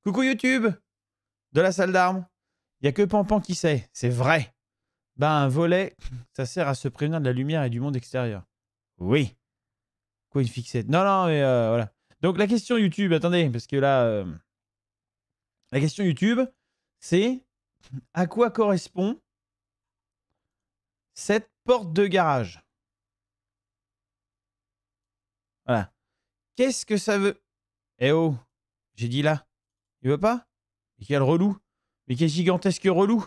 Coucou YouTube de la salle d'armes. Il n'y a que Pampan qui sait. C'est vrai. Ben, un volet, ça sert à se prévenir de la lumière et du monde extérieur. Oui. Quoi, une fixette? Non, non, mais voilà. Donc, la question YouTube, attendez, parce que là... la question YouTube, c'est à quoi correspond cette porte de garage? Voilà. Qu'est-ce que ça veut? Eh oh, j'ai dit là. Il veut pas? Mais quel relou. Mais quel gigantesque relou.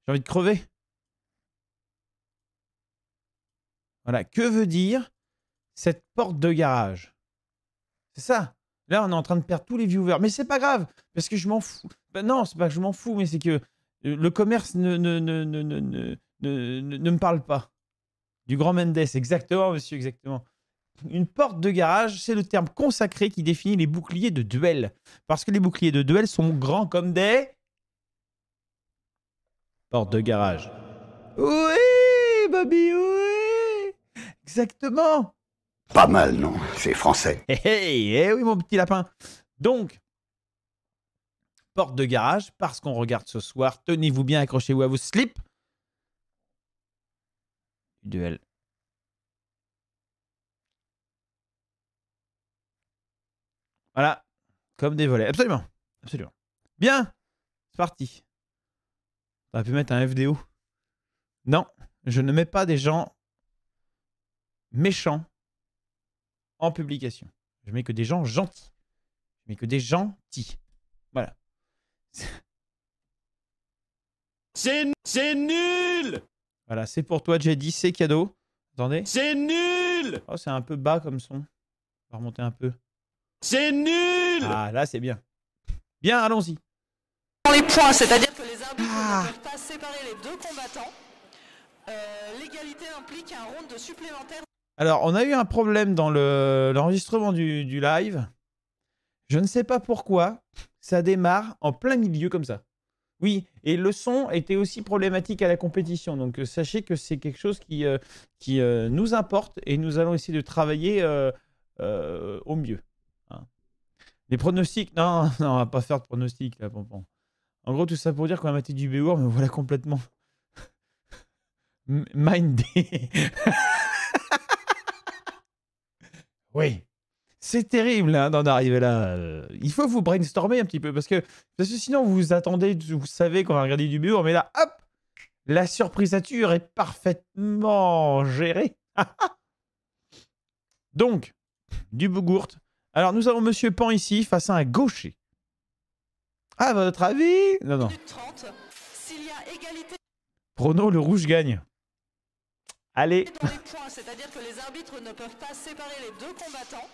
J'ai envie de crever. Voilà. Que veut dire cette porte de garage? C'est ça. Là, on est en train de perdre tous les viewers. Mais c'est pas grave, parce que je m'en fous. Ben non, c'est pas que je m'en fous, mais c'est que le commerce ne me parle pas. Du grand Mendes, exactement, monsieur, exactement. Une porte de garage, c'est le terme consacré qui définit les boucliers de duel. Parce que les boucliers de duel sont grands comme des... portes de garage. Oui, Bobby, oui. Exactement. Pas mal, non? C'est français. Eh oui, mon petit lapin. Donc, porte de garage, parce qu'on regarde ce soir, tenez-vous bien, accrochez-vous à vos slips. Duel. Voilà, comme des volets. Absolument, absolument. Bien, c'est parti. On aurait pu mettre un FDO. Non, je ne mets pas des gens méchants en publication. Je mets que des gens gentils. Je mets que des gentils. Voilà. C'est nul. Voilà, c'est pour toi, j'ai dit, c'est cadeau. Attendez. C'est nul. Oh, c'est un peu bas comme son. On va remonter un peu. C'est nul. Ah, là, c'est bien. Bien, allons-y. Les points, c'est-à-dire que les arbitres ne peuvent pas séparer les deux combattants. L'égalité implique un round de supplémentaire. Alors, on a eu un problème dans l'enregistrement du live. Je ne sais pas pourquoi. Ça démarre en plein milieu comme ça. Oui, et le son était aussi problématique à la compétition. Donc, sachez que c'est quelque chose qui nous importe et nous allons essayer de travailler au mieux. Hein. Les pronostics, non, on va pas faire de pronostics là, Pompon. En gros, tout ça pour dire qu'on a maté du Béour, mais voilà complètement mindé. Oui. C'est terrible hein, d'en arriver là. Il faut vous brainstormer un petit peu parce que sinon vous vous attendez, vous savez qu'on va regarder du Béour, mais là, hop, la surprisature est parfaitement gérée. Donc, du Bougourt. Alors, nous avons Monsieur Pan ici face à un gaucher. À votre avis? Non, non. 30. S'il y a égalité Prono, le rouge gagne. Allez. dans les points, c'est-à-dire que les arbitres ne peuvent pas séparer les deux combattants.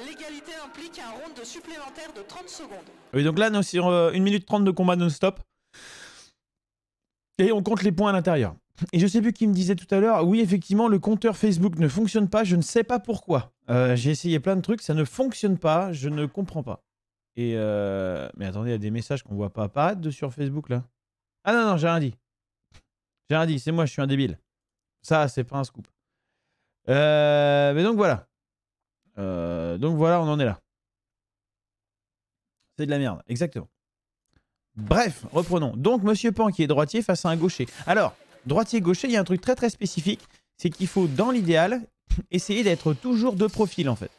L'égalité implique un round de supplémentaire de 30 secondes. Oui, donc là, nous sur 1 minute 30 de combat non-stop. Et on compte les points à l'intérieur. Et je sais plus qui me disait tout à l'heure, oui, effectivement, le compteur Facebook ne fonctionne pas, je ne sais pas pourquoi. J'ai essayé plein de trucs, ça ne fonctionne pas, je ne comprends pas. Et mais attendez, il y a des messages qu'on voit pas apparaître sur Facebook, là. Ah non, non, j'ai rien dit. J'ai rien dit, c'est moi, je suis un débile. Ça, c'est pas un scoop. Mais donc voilà. Donc voilà, on en est là. C'est de la merde, exactement. Bref, reprenons. Donc, Monsieur Pan qui est droitier face à un gaucher. Alors, droitier-gaucher, il y a un truc très très spécifique. C'est qu'il faut, dans l'idéal, essayer d'être toujours de profil, en fait.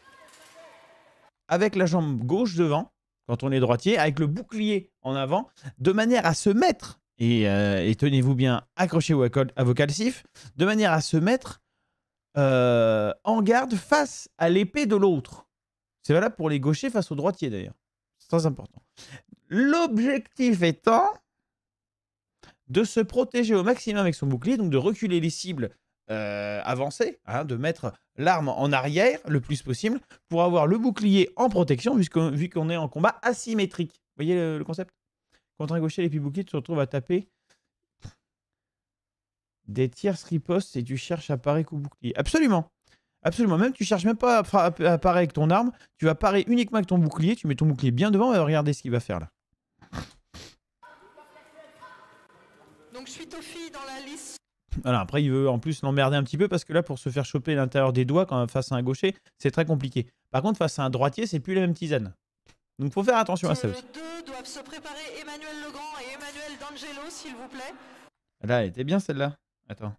Avec la jambe gauche devant, quand on est droitier, avec le bouclier en avant, de manière à se mettre, et tenez-vous bien, accrochez-vous à vos calcifs, de manière à se mettre en garde face à l'épée de l'autre. C'est valable pour les gauchers face aux droitiers, d'ailleurs. C'est très important. L'objectif étant de se protéger au maximum avec son bouclier, donc de reculer les cibles avancées, hein, de mettre l'arme en arrière le plus possible pour avoir le bouclier en protection vu qu'on est en combat asymétrique. Vous voyez le concept? Contre un gaucher, l'épée bouclier, tu te retrouves à taper des tierces ripostes et tu cherches à parer coup bouclier. Absolument. Absolument. Même tu cherches même pas à parer avec ton arme, tu vas parer uniquement avec ton bouclier, tu mets ton bouclier bien devant et regardez ce qu'il va faire là. Donc suite aux filles dans la liste. Voilà, après il veut en plus l'emmerder un petit peu parce que là pour se faire choper l'intérieur des doigts quand face à un gaucher, c'est très compliqué. Par contre face à un droitier, c'est plus la même tisane. Donc faut faire attention à ça Le aussi. 2 doivent se préparer Emmanuel Legrand et Emmanuel D'Angelo, s'il vous plaît. Là, elle était bien celle-là. Attends.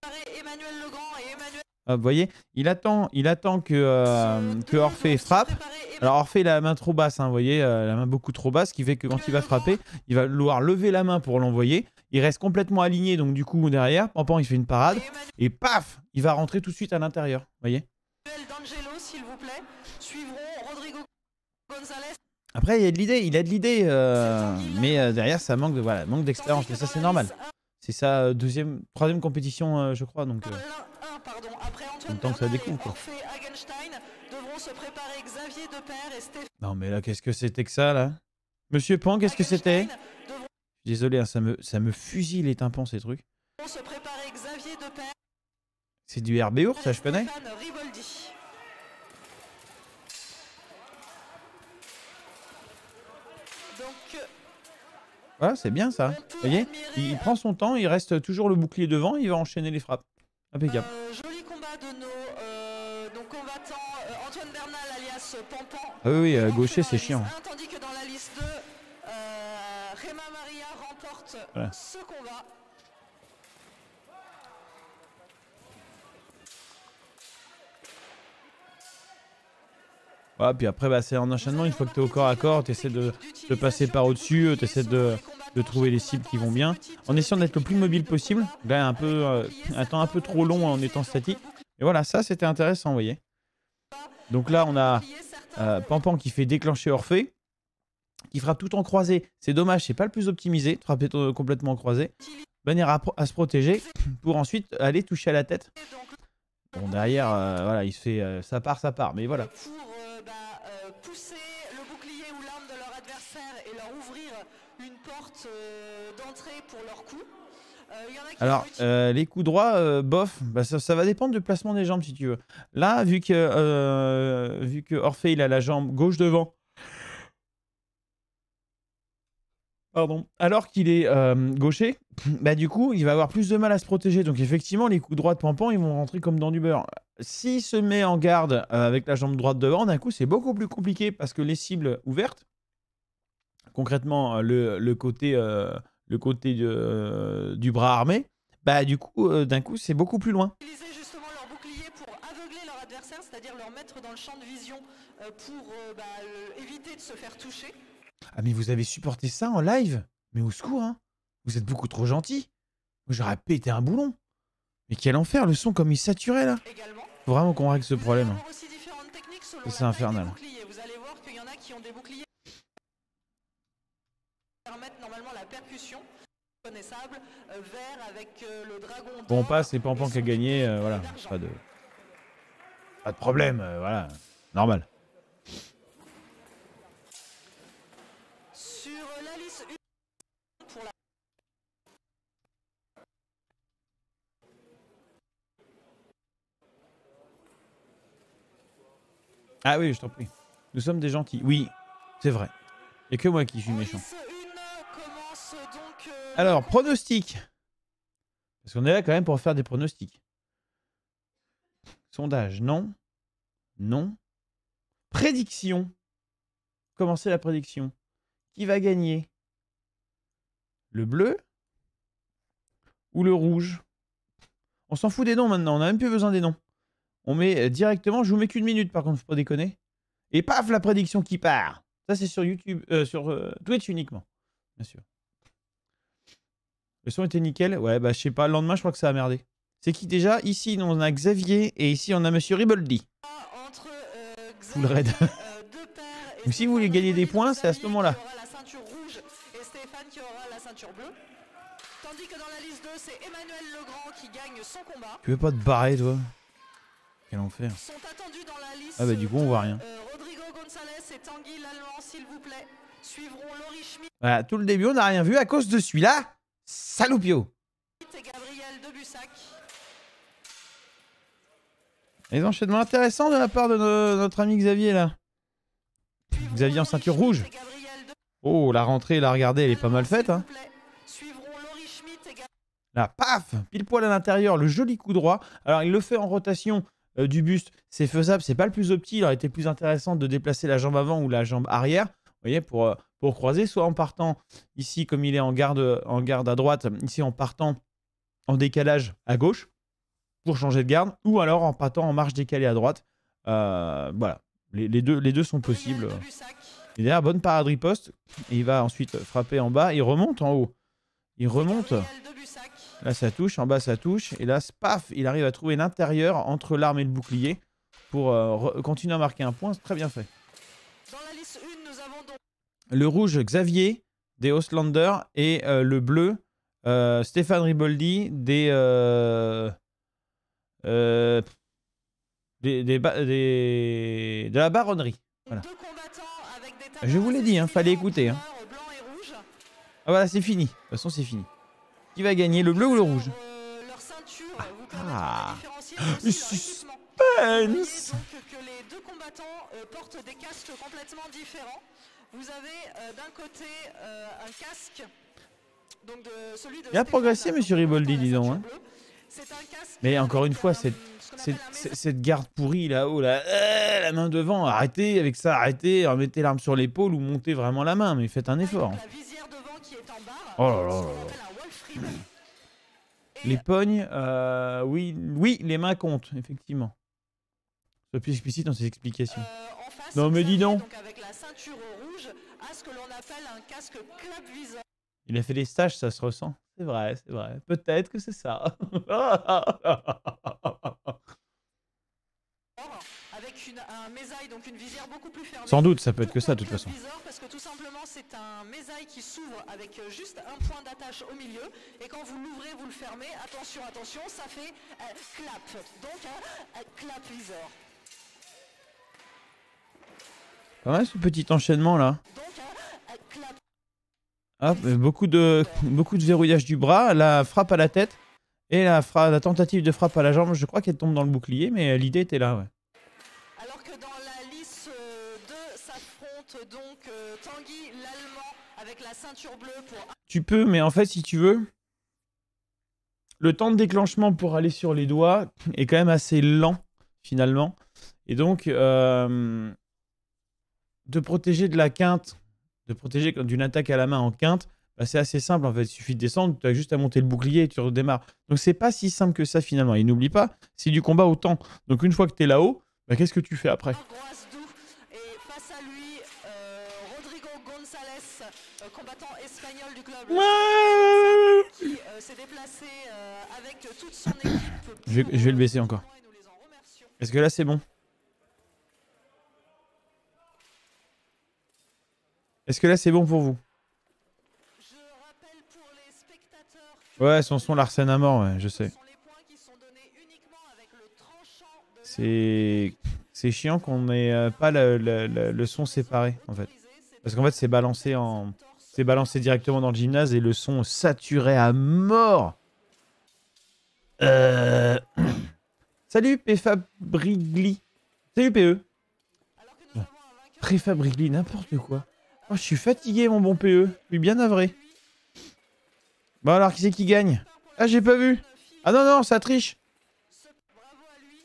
Préparer Emmanuel Legrand et Emmanuel... Hop, vous voyez, il attend que Orphée frappe. Alors Orphée il a la main trop basse, hein, vous voyez, la main beaucoup trop basse, ce qui fait que quand il va frapper, il va vouloir lever la main pour l'envoyer. Il reste complètement aligné, donc du coup derrière, Pampan il fait une parade et paf, il va rentrer tout de suite à l'intérieur, vous voyez. Emmanuel D'Angelo, s'il vous plaît. Suivront Rodrigo Gonzalez. Après il a de l'idée, mais derrière ça manque d'expérience, mais ça c'est normal. C'est sa troisième compétition, je crois, donc Pardon. Après en même temps que ça découle, quoi. Orphée Hagenstein devront se préparer Xavier Depère et Stéphane. Non mais là qu'est-ce que c'était que ça là? Monsieur Pan, qu'est-ce que c'était? Désolé, hein, ça me fusille les tympans ces trucs. Se préparer Xavier Depère. C'est du RBO, ça je connais. Stéphane Riboldi. Donc, Voilà, c'est bien ça. Vous voyez, il prend son temps, il reste toujours le bouclier devant, il va enchaîner les frappes. Impeccable. joli combat de nos combattants. Antoine Bernal alias Pampan. Ah oui, gaucher c'est chiant. Tandis que dans la liste 2, Rema Maria remporte ce combat. Voilà, puis après, bah, c'est en enchaînement, une fois que tu es au corps à corps, tu essaies de passer par au-dessus, tu essaies de trouver les cibles qui vont bien, en essayant d'être le plus mobile possible. Là, un temps un peu trop long en étant statique. Et voilà, ça c'était intéressant, vous voyez. Donc là, on a Pampan qui fait déclencher Orphée, qui frappe tout en croisé. C'est dommage, c'est pas le plus optimisé, de frapper complètement en croisé. Venir à se protéger pour ensuite aller toucher à la tête. Bon, derrière, voilà, il se fait ça part, mais voilà. Pousser le bouclier ou l'arme de leur adversaire et leur ouvrir une porte d'entrée pour leur coup. Alors, les coups droits, bof, bah, ça va dépendre du placement des jambes si tu veux. Là, vu que Orphée il a la jambe gauche devant, pardon, alors qu'il est gaucher, bah du coup, il va avoir plus de mal à se protéger. Donc effectivement, les coups droits de Pampan, ils vont rentrer comme dans du beurre. S'il se met en garde avec la jambe droite devant, d'un coup, c'est beaucoup plus compliqué parce que les cibles ouvertes, concrètement, le côté du bras armé, bah du coup, d'un coup, c'est beaucoup plus loin. Utiliser justement leur bouclier pour aveugler leur adversaire, c'est-à-dire leur mettre dans le champ de vision pour éviter de se faire toucher. Ah mais vous avez supporté ça en live? Mais au secours, hein. Vous êtes beaucoup trop gentil. J'aurais pété un boulon. Mais quel enfer, le son comme il saturait là. Faut vraiment qu'on règle ce problème. C'est infernal. Vous allez voir qu'il y en a qui ont des boucliers qui permettent normalement la percussion connaissable vert avec le dragon. Bon, on passe, c'est Pampan qui a gagné, voilà. Pas de problème, voilà. Normal. Sur la liste 1 pour la... Ah oui, je t'en prie. Nous sommes des gentils. Oui, c'est vrai. Il n'y a que moi qui suis méchant. Alors, pronostic. Parce qu'on est là quand même pour faire des pronostics. Sondage, non. Non. Prédiction. Commencez la prédiction. Qui va gagner? Le bleu ou le rouge? On s'en fout des noms maintenant, on n'a même plus besoin des noms. On met directement, je vous mets qu'une minute par contre, faut pas déconner. Et paf, la prédiction qui part. Ça c'est sur YouTube, sur Twitch uniquement, bien sûr. Le son était nickel. Ouais, bah je sais pas, le lendemain je crois que ça a merdé. C'est qui déjà? Ici on a Xavier et ici on a Monsieur Riboldi. Full raid. Donc si vous voulez gagner des points, c'est à ce moment-là. La ceinture rouge et Stéphane qui aura la ceinture bleue. Tandis que dans la liste 2, c'est Emmanuel Legrand qui gagne son combat. Tu veux pas te barrer toi? Quel enfer. Sont attendus dans la liste ah bah du coup on voit rien. Rodrigo Gonzalez et Tanguy Lallemand, s'il vous plaît. Suivront Laurie Schmitt. Voilà, tout le début on n'a rien vu à cause de celui-là. Saloupio. Et Gabriel Debussac. Les enchaînements intéressants de la part de notre ami Xavier là. Xavier en ceinture rouge. Oh, la rentrée, la regardez, elle est pas mal faite. Hein. Là, paf, pile poil à l'intérieur, le joli coup droit. Alors, il le fait en rotation du buste, c'est faisable. C'est pas le plus opti. Il aurait été plus intéressant de déplacer la jambe avant ou la jambe arrière. Vous voyez, pour croiser, soit en partant ici, comme il est en garde à droite, ici en partant en décalage à gauche pour changer de garde, ou alors en partant en marche décalée à droite. Voilà, les deux sont possibles. Et derrière, bonne parade riposte. Et il va ensuite frapper en bas. Il remonte en haut. Il remonte. Là, ça touche. En bas, ça touche. Et là, paf, il arrive à trouver l'intérieur entre l'arme et le bouclier pour continuer à marquer un point. C'est très bien fait. Dans la liste 1, nous avons donc Le rouge, Xavier, des Ostlanders. Et le bleu, Stéphane Riboldi, de la baronnerie. Voilà. deux combattants avec des Je vous l'ai dit, hein, fallait écouter. Hein. blanc et rouge. Ah voilà, c'est fini. De toute façon, c'est fini. Qui va gagner, le bleu ou le rouge? Leur ceinture vous Ah. différencier Le aussi leur équipement. suspense. Donc que les deux combattants portent des casques complètement différents. Vous avez d'un côté un casque, donc de celui de Il a progressé, monsieur Riboldi, dis donc. Hein. C'est un casque. Mais encore une fois, ce qu'on appelle un métal. cette garde pourrie là-haut, là, la main devant, arrêtez avec ça, arrêtez, remettez l'arme sur l'épaule ou montez vraiment la main, mais faites un effort. Avec la visière devant qui est en barre. Oh là là ce là qu'on là. appelle un Wolfrim. Les pognes, oui, les mains comptent, effectivement. Sois plus explicite dans ses explications. En face, Non, mais dis donc. donc avec la ceinture rouge, à ce que l'on appelle un casque clap-viseur. Il a fait des stages, ça se ressent. C'est vrai, c'est vrai. Peut-être que c'est ça. Avec un mésaille, donc une visière beaucoup plus fermée. Sans doute, ça peut être que ça, de toute façon. Viseur, parce que tout simplement, c'est un mésaille qui s'ouvre avec juste un point d'attache au milieu. Et quand vous l'ouvrez, vous le fermez. Attention, attention, ça fait clap. Donc un clap viseur. Pas mal ce petit enchaînement là. Donc un clap. Hop, beaucoup de verrouillage du bras, la frappe à la tête et la tentative de frappe à la jambe. Je crois qu'elle tombe dans le bouclier, mais l'idée était là, ouais. Alors que dans la liste 2 s'affronte donc Tanguy l'Allemand avec la ceinture bleue pour... Tu peux, mais en fait, si tu veux, le temps de déclenchement pour aller sur les doigts est quand même assez lent, finalement. Et donc, de protéger de la quinte, de protéger d'une attaque à la main en quinte, bah, c'est assez simple en fait. Il suffit de descendre, tu as juste à monter le bouclier et tu redémarres. Donc c'est pas si simple que ça finalement. Et n'oublie pas, c'est du combat au temps. Donc une fois que tu es là-haut, bah, qu'est-ce que tu fais après? Guasdu et face à lui Rodrigo González, combattant espagnol du club qui s'est déplacé avec toute son équipe. Je vais le baisser encore. Et nous les en remercions. Est-ce que là c'est bon? Est-ce que là c'est bon pour vous? Je rappelle pour les spectateurs Ouais, son son l'arsène à mort, ouais, je sais. ce sont les points qui sont donnés uniquement avec le tranchant de C'est chiant qu'on n'ait pas le son séparé en fait. Parce qu'en fait c'est balancé directement dans le gymnase et le son saturé à mort. Salut Préfabrigli. Salut PE. Alors que nous avons un vainqueur Préfabrigli, n'importe quoi. Oh, je suis fatigué mon bon PE. Je suis bien navré. Bon alors qui c'est qui gagne? Ah j'ai pas vu. Ah non non ça triche. bravo à lui.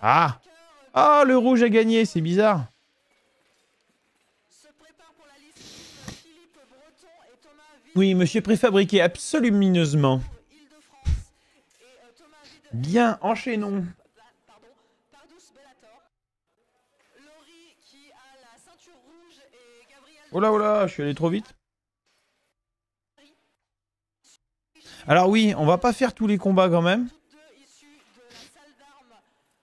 Ah. Ah le rouge a gagné, c'est bizarre. Se prépare pour la liste Philippe Breton et Thomas Ville Oui, monsieur préfabriqué absolumineusement. Île-de-France et Thomas Ville Bien, enchaînons. Pardous Bellator. Laurie qui a la ceinture rouge et Gabriel Oh là, je suis allé trop vite. Alors oui, on va pas faire tous les combats quand même. toutes deux issus de la salle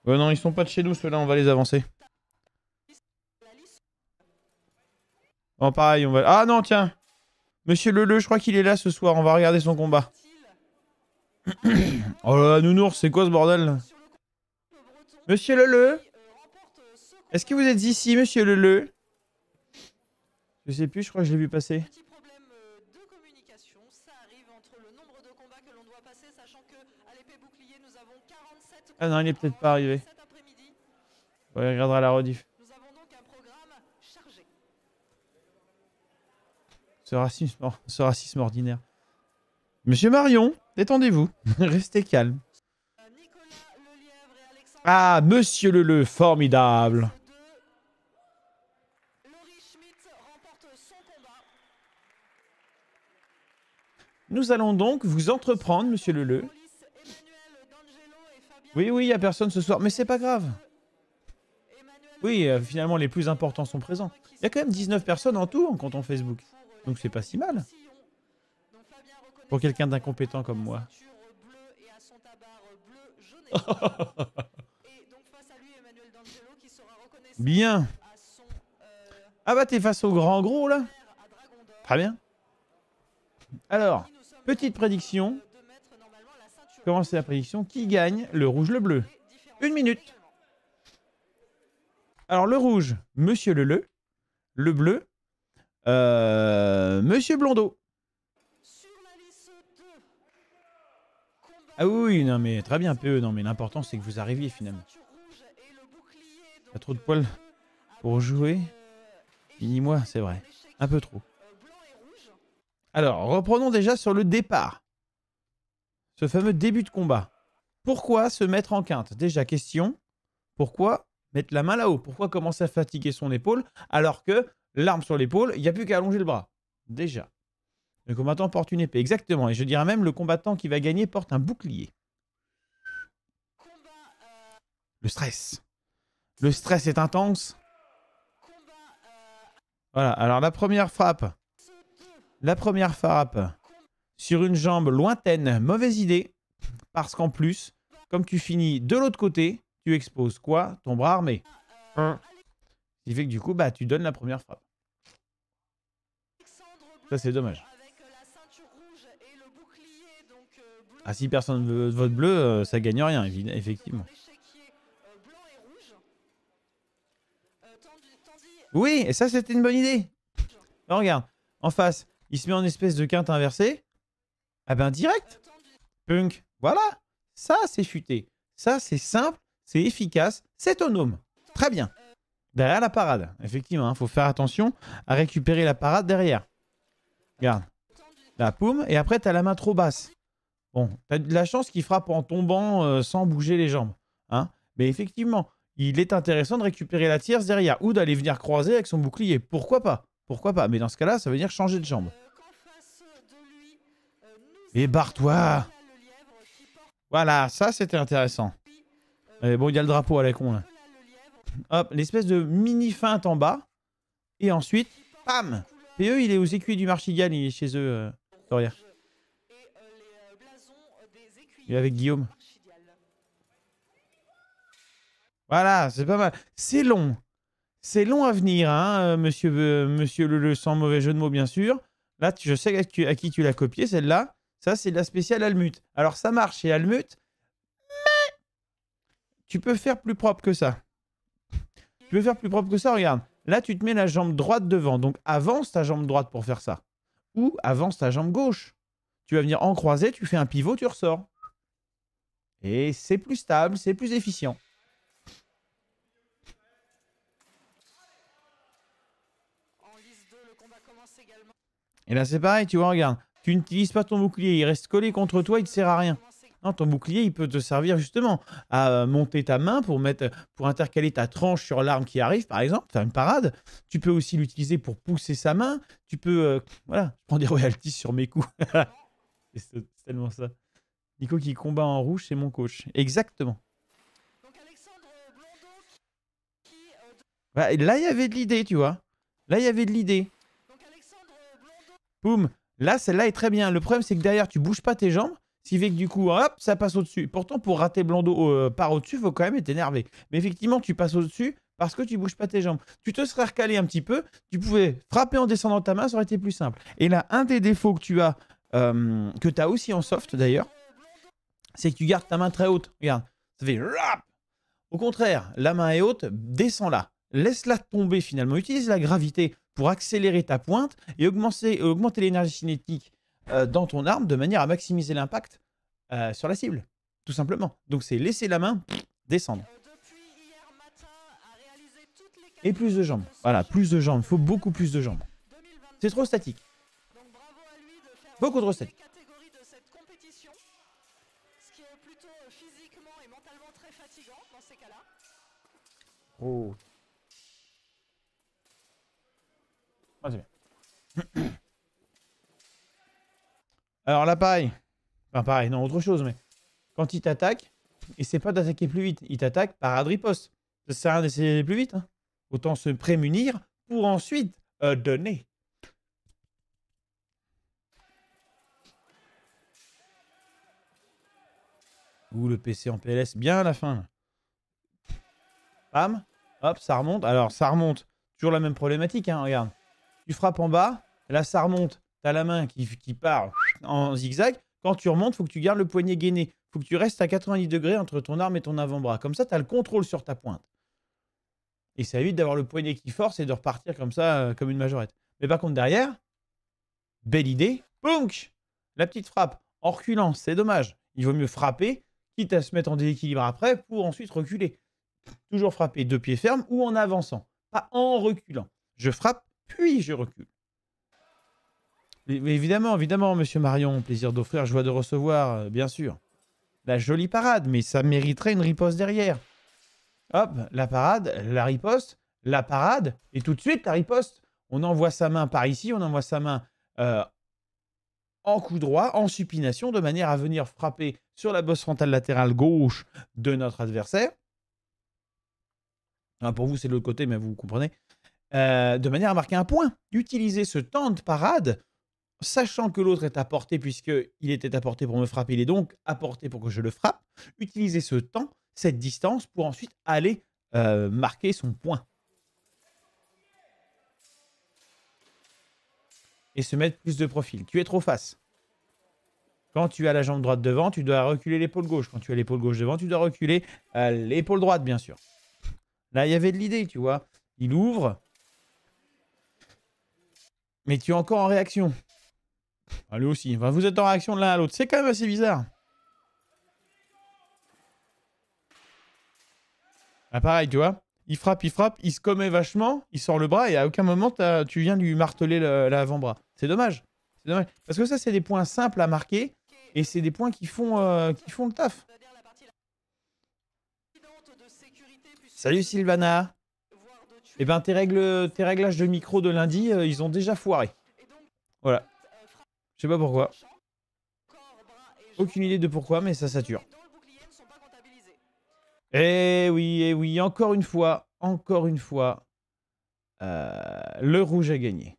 d'armes. Non, ils sont pas de chez nous, ceux-là, on va les avancer. La liste Bon, pareil, on va... Ah non, tiens. Monsieur Leleu, je crois qu'il est là ce soir, on va regarder son combat. Oh là là, nounours, c'est quoi ce bordel là? Monsieur Leleu? Est-ce que vous êtes ici, monsieur Leleu? Je sais plus, je crois que je l'ai vu passer. petit problème de communication, ça arrive entre le nombre de combats que l'on doit passer, sachant que à l'épée bouclier nous avons 47 Ah non, il est peut-être pas arrivé. cet après-midi. Ouais, il regardera la rediff. Nous avons donc un programme chargé. Ce racisme ordinaire. Monsieur Marion, détendez-vous. Restez calme. Nicolas Lelièvre et Alexandre Ah, Monsieur Leleu, formidable. Laurie Schmitt remporte son combat. Nous allons donc vous entreprendre, Monsieur Leleu. Police Emmanuel D'Angelo et Fabien Oui, oui, il n'y a personne ce soir, mais c'est pas grave. Emmanuel Oui, finalement, les plus importants sont présents. Il y a quand même 19 personnes en tout en comptant Facebook. Donc c'est pas si mal. Sillon. Donc Fabien reconnaît Pour quelqu'un d'incompétent comme moi. ceinture bleue et à son tabac bleu, jaune et rouge. Et donc face à lui Emmanuel D'Angelo qui sera reconnaissant Bien. à son Ah bah t'es face au grand gros là. père à Dragon d'Or. Très bien. Alors, Nous sommes petite prédiction. de mettre normalement la ceinture Comment c'est la prédiction? Qui gagne? Le rouge, le bleu? différente. 1 minute. Alors le rouge, Monsieur Leleu. Le bleu, Monsieur Blondeau. Sur la liste 2. Combat Ah oui, oui, non mais très bien PE, non mais l'important c'est que vous arriviez finalement. ceinture rouge et le bouclier Pas donc trop de poils pour jouer. Fini-moi, c'est vrai. Un peu trop. blanc et rouge. Alors, reprenons déjà sur le départ. Ce fameux début de combat. Pourquoi se mettre en quinte? Déjà, question. Pourquoi mettre la main là-haut? Pourquoi commencer à fatiguer son épaule alors que l'arme sur l'épaule, il n'y a plus qu'à allonger le bras? Déjà. Le combattant porte une épée. Exactement. Et je dirais même le combattant qui va gagner porte un bouclier. Combat Le stress. Le stress est intense. Voilà. Alors, la première frappe. La première frappe sur une jambe lointaine, mauvaise idée, parce qu'en plus, comme tu finis de l'autre côté, tu exposes quoi? Ton bras armé. Ce qui fait que du coup, bah, tu donnes la première frappe. Ça, c'est dommage. avec la ceinture rouge et le bouclier donc bleu. Ah, si personne ne vote bleu, ça gagne rien, effectivement. L'échiquier blanc et rouge. Tandis Oui, et ça, c'était une bonne idée. Alors, regarde, en face, il se met en espèce de quinte inversée. Ah ben, direct. Punk. Voilà. Ça, c'est futé. Ça, c'est simple, c'est efficace, c'est autonome. Très bien. Derrière la parade. Effectivement, il faut faire attention à récupérer la parade derrière. Regarde. Là, poum. Et après, tu as la main trop basse. Bon, tu as de la chance qu'il frappe en tombant sans bouger les jambes. Hein, mais effectivement, il est intéressant de récupérer la tierce derrière ou d'aller venir croiser avec son bouclier. Pourquoi pas? Pourquoi pas? Mais dans ce cas-là, ça veut dire changer de jambe. qu'en face de lui, nous Et barre-toi. avons le lièvre qui porte Voilà, ça, c'était intéressant. Bon, il y a le drapeau à la con, là. le lièvre Hop, l'espèce de mini feinte en bas. Et ensuite, bam! PE, il est aux écuyers du Marchigal, il est chez eux, derrière. et les blasons des écuyers. Il est avec Guillaume. Marchidial. Voilà, c'est pas mal. C'est long. C'est long à venir, hein, monsieur Leleu, sans mauvais jeu de mots, bien sûr. Là, je sais à qui tu l'as copié, celle-là. Ça, c'est de la spéciale Almut. Alors, ça marche chez Almut, mais tu peux faire plus propre que ça. Tu peux faire plus propre que ça, regarde. Là, tu te mets la jambe droite devant. Donc, avance ta jambe droite pour faire ça. Ou avance ta jambe gauche. Tu vas venir en croisé, tu fais un pivot, tu ressors. Et c'est plus stable, c'est plus efficient. En liste 2, le combat commence également. Et là, c'est pareil, tu vois, regarde. Tu n'utilises pas ton bouclier, il reste collé contre toi, il ne te sert à rien. Non, ton bouclier, il peut te servir justement à monter ta main pour intercaler ta tranche sur l'arme qui arrive, par exemple, faire une parade. Tu peux aussi l'utiliser pour pousser sa main. Tu peux... voilà, je prends des royalties sur mes coups. C'est tellement ça. Nico qui combat en rouge, c'est mon coach. Exactement. Donc Alexandre Blondeau qui Bah, là, il y avait de l'idée, tu vois. Là, il y avait de l'idée. donc Alexandre Blondeau Boum. Là, celle-là est très bien. Le problème, c'est que derrière, tu bouges pas tes jambes. Ce qui fait que du coup, hop, ça passe au-dessus. Pourtant, pour rater Blondeau par au-dessus, il faut quand même être énervé. Mais effectivement, tu passes au-dessus parce que tu bouges pas tes jambes. Tu te serais recalé un petit peu. Tu pouvais frapper en descendant ta main, ça aurait été plus simple. Et là, un des défauts que tu as, aussi en soft d'ailleurs, c'est que tu gardes ta main très haute. Regarde, ça fait rap. Au contraire, la main est haute, descends-la. Laisse-la tomber finalement. Utilise la gravité pour accélérer ta pointe et augmenter l'énergie cinétique dans ton arme de manière à maximiser l'impact sur la cible. Tout simplement. Donc c'est laisser la main descendre. depuis hier matin a réalisé toutes les Et plus de jambes. Voilà, plus de jambes. Il faut beaucoup plus de jambes. 2022. C'est trop statique. Donc bravo à lui de faire Beaucoup trop toutes statique. les catégories de cette compétition. Ce qui est plutôt physiquement et mentalement très fatigant dans ces Oh. Ah, c'est bien. Alors là, pareil. Enfin, pareil, non, autre chose, mais quand il t'attaque, et c'est pas d'attaquer plus vite, il t'attaque par riposte. Ça sert à rien d'essayer plus vite. Hein. Autant se prémunir pour ensuite donner. Ouh, le PC en PLS, bien à la fin. Là. Bam, hop, ça remonte. Alors, ça remonte. Toujours la même problématique, hein, regarde. Tu frappes en bas, là, ça remonte. Tu as la main qui part en zigzag. Quand tu remontes, il faut que tu gardes le poignet gainé. Il faut que tu restes à 90 degrés entre ton arme et ton avant-bras. Comme ça, tu as le contrôle sur ta pointe. Et ça évite d'avoir le poignet qui force et de repartir comme ça, comme une majorette. Mais par contre, derrière, belle idée. Boum, la petite frappe. En reculant, c'est dommage. Il vaut mieux frapper, quitte à se mettre en déséquilibre après, pour ensuite reculer. Toujours frapper de pied ferme ou en avançant. Pas en reculant. Je frappe, puis je recule. Mais évidemment, monsieur Marion, plaisir d'offrir, joie de recevoir, bien sûr. La jolie parade, mais ça mériterait une riposte derrière. Hop, la parade, la riposte, la parade, et tout de suite la riposte. On envoie sa main par ici, on envoie sa main en coup droit, en supination, de manière à venir frapper sur la bosse frontale latérale gauche de notre adversaire. Enfin, pour vous, c'est de l'autre côté, mais vous comprenez. De manière à marquer un point. Utiliser ce temps de parade, sachant que l'autre est à portée, puisqu'il était à portée pour me frapper, il est donc à portée pour que je le frappe. Utiliser ce temps, cette distance, pour ensuite aller marquer son point. Et se mettre plus de profil. Tu es trop face. Quand tu as la jambe droite devant, tu dois reculer l'épaule gauche. Quand tu as l'épaule gauche devant, tu dois reculer l'épaule droite, bien sûr. Là, il y avait de l'idée, tu vois. Il ouvre. Mais tu es encore en réaction. Ah, lui aussi. Enfin, vous êtes en réaction de l'un à l'autre. C'est quand même assez bizarre. Ah, pareil, tu vois. Il frappe, il se commet vachement, il sort le bras et à aucun moment tu viens lui marteler l'avant-bras. C'est dommage. C'est dommage. Parce que ça, c'est des points simples à marquer et c'est des points qui font le taf. Salut Sylvana. Eh ben, tes réglages de micro de lundi, ils ont déjà foiré. Voilà. Je sais pas pourquoi. Aucune idée de pourquoi, mais ça sature. Eh oui, encore une fois, le rouge a gagné.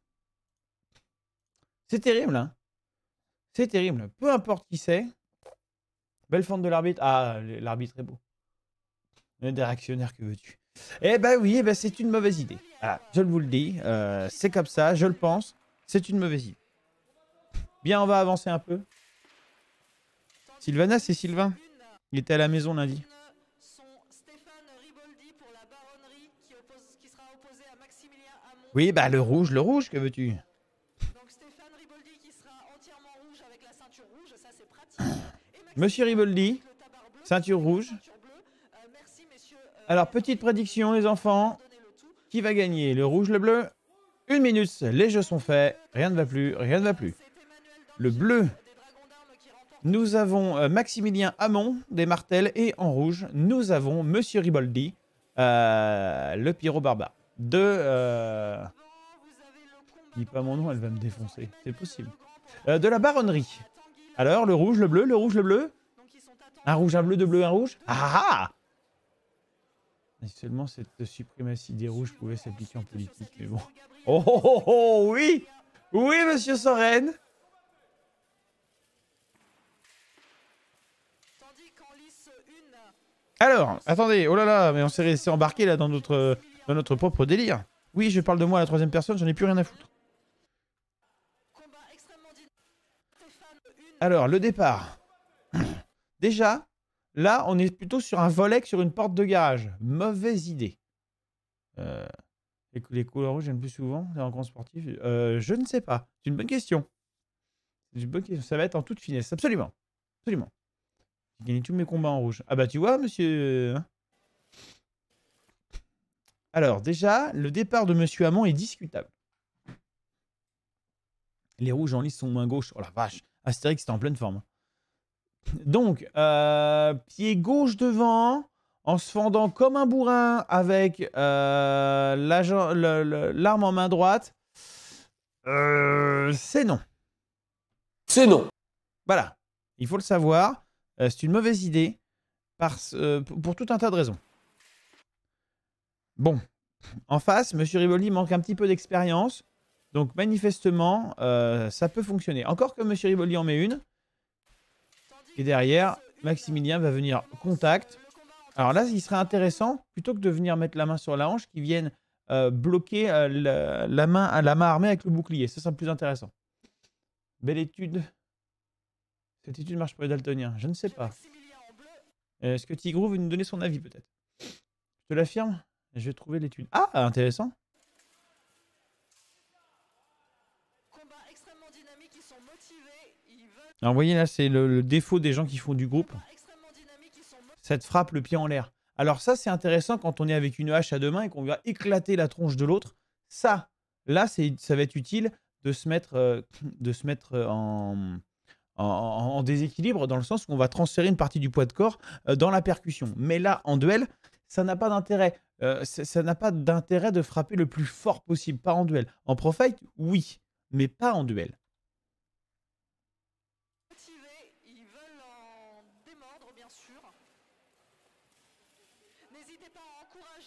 C'est terrible, hein. C'est terrible. Peu importe qui c'est. Belle fente de l'arbitre. Ah, l'arbitre est beau. Des réactionnaires, que veux-tu? Eh ben oui, c'est une mauvaise idée. Voilà, je vous le dis. C'est comme ça, je le pense. C'est une mauvaise idée. Bien, on va avancer un peu. Sylvana, c'est Sylvain. Il était à la maison lundi. Oui, bah le rouge, que veux-tu? Donc Stéphane Riboldi qui sera entièrement rouge avec la ceinture rouge, ça c'est pratique. Monsieur Riboldi, ceinture rouge. Alors, petite prédiction les enfants. Qui va gagner? Le rouge, le bleu? 1 minute, les jeux sont faits. Rien ne va plus, rien ne va plus. Le bleu. Nous avons Maximilien Hamon, des martels. Et en rouge, nous avons Monsieur Riboldi, le pyro barbare. Dis pas mon nom, elle va me défoncer. C'est possible. De la baronnerie. Alors, le rouge, le bleu, le rouge, le bleu. Un rouge, un bleu, deux bleus, un rouge. Ah ah! Et seulement cette suprématie des rouges pouvait s'appliquer en politique, mais bon. Oh oh oh oh, oui! Oui, monsieur Soren! Alors, attendez, oh là là, mais on s'est resté embarqué là dans notre propre délire. Oui, je parle de moi à la troisième personne, j'en ai plus rien à foutre. Alors, le départ. Déjà, là, on est plutôt sur un volet que sur une porte de garage. Mauvaise idée. Les couleurs rouges, j'aime plus souvent les rencontres sportives. Je ne sais pas. C'est une bonne question. Ça va être en toute finesse. Absolument. Absolument. J'ai gagné tous mes combats en rouge. Ah bah tu vois, monsieur... Alors, déjà, le départ de monsieur Hamon est discutable. Les rouges en lice sont moins gauches. Oh la vache. Astérix, c'était en pleine forme. Donc, pied gauche devant, en se fendant comme un bourrin avec l'arme en main droite, c'est non. C'est non. Voilà, il faut le savoir. C'est une mauvaise idée pour tout un tas de raisons. Bon, en face, Monsieur Riboldi manque un petit peu d'expérience. Donc manifestement, ça peut fonctionner. Encore que Monsieur Riboldi en met une. Et derrière, Maximilien va venir contact. Alors là, il serait intéressant, plutôt que de venir mettre la main sur la hanche, qu'ils viennent bloquer la main armée avec le bouclier. Ça serait plus intéressant. Belle étude. Cette étude marche pour les daltoniens. Je ne sais pas. Est-ce que Tigrou veut nous donner son avis peut-être? Je te l'affirme. Je vais trouver l'étude. Ah, intéressant. Alors vous voyez là, c'est le défaut des gens qui font du groupe. Cette frappe le pied en l'air. Alors ça, c'est intéressant quand on est avec une hache à deux mains et qu'on va éclater la tronche de l'autre. Ça, là, ça va être utile de se mettre, en déséquilibre, dans le sens où on va transférer une partie du poids de corps dans la percussion. Mais là, en duel, ça n'a pas d'intérêt. Ça n'a pas d'intérêt de frapper le plus fort possible, pas en duel. En pro-fight, oui, mais pas en duel.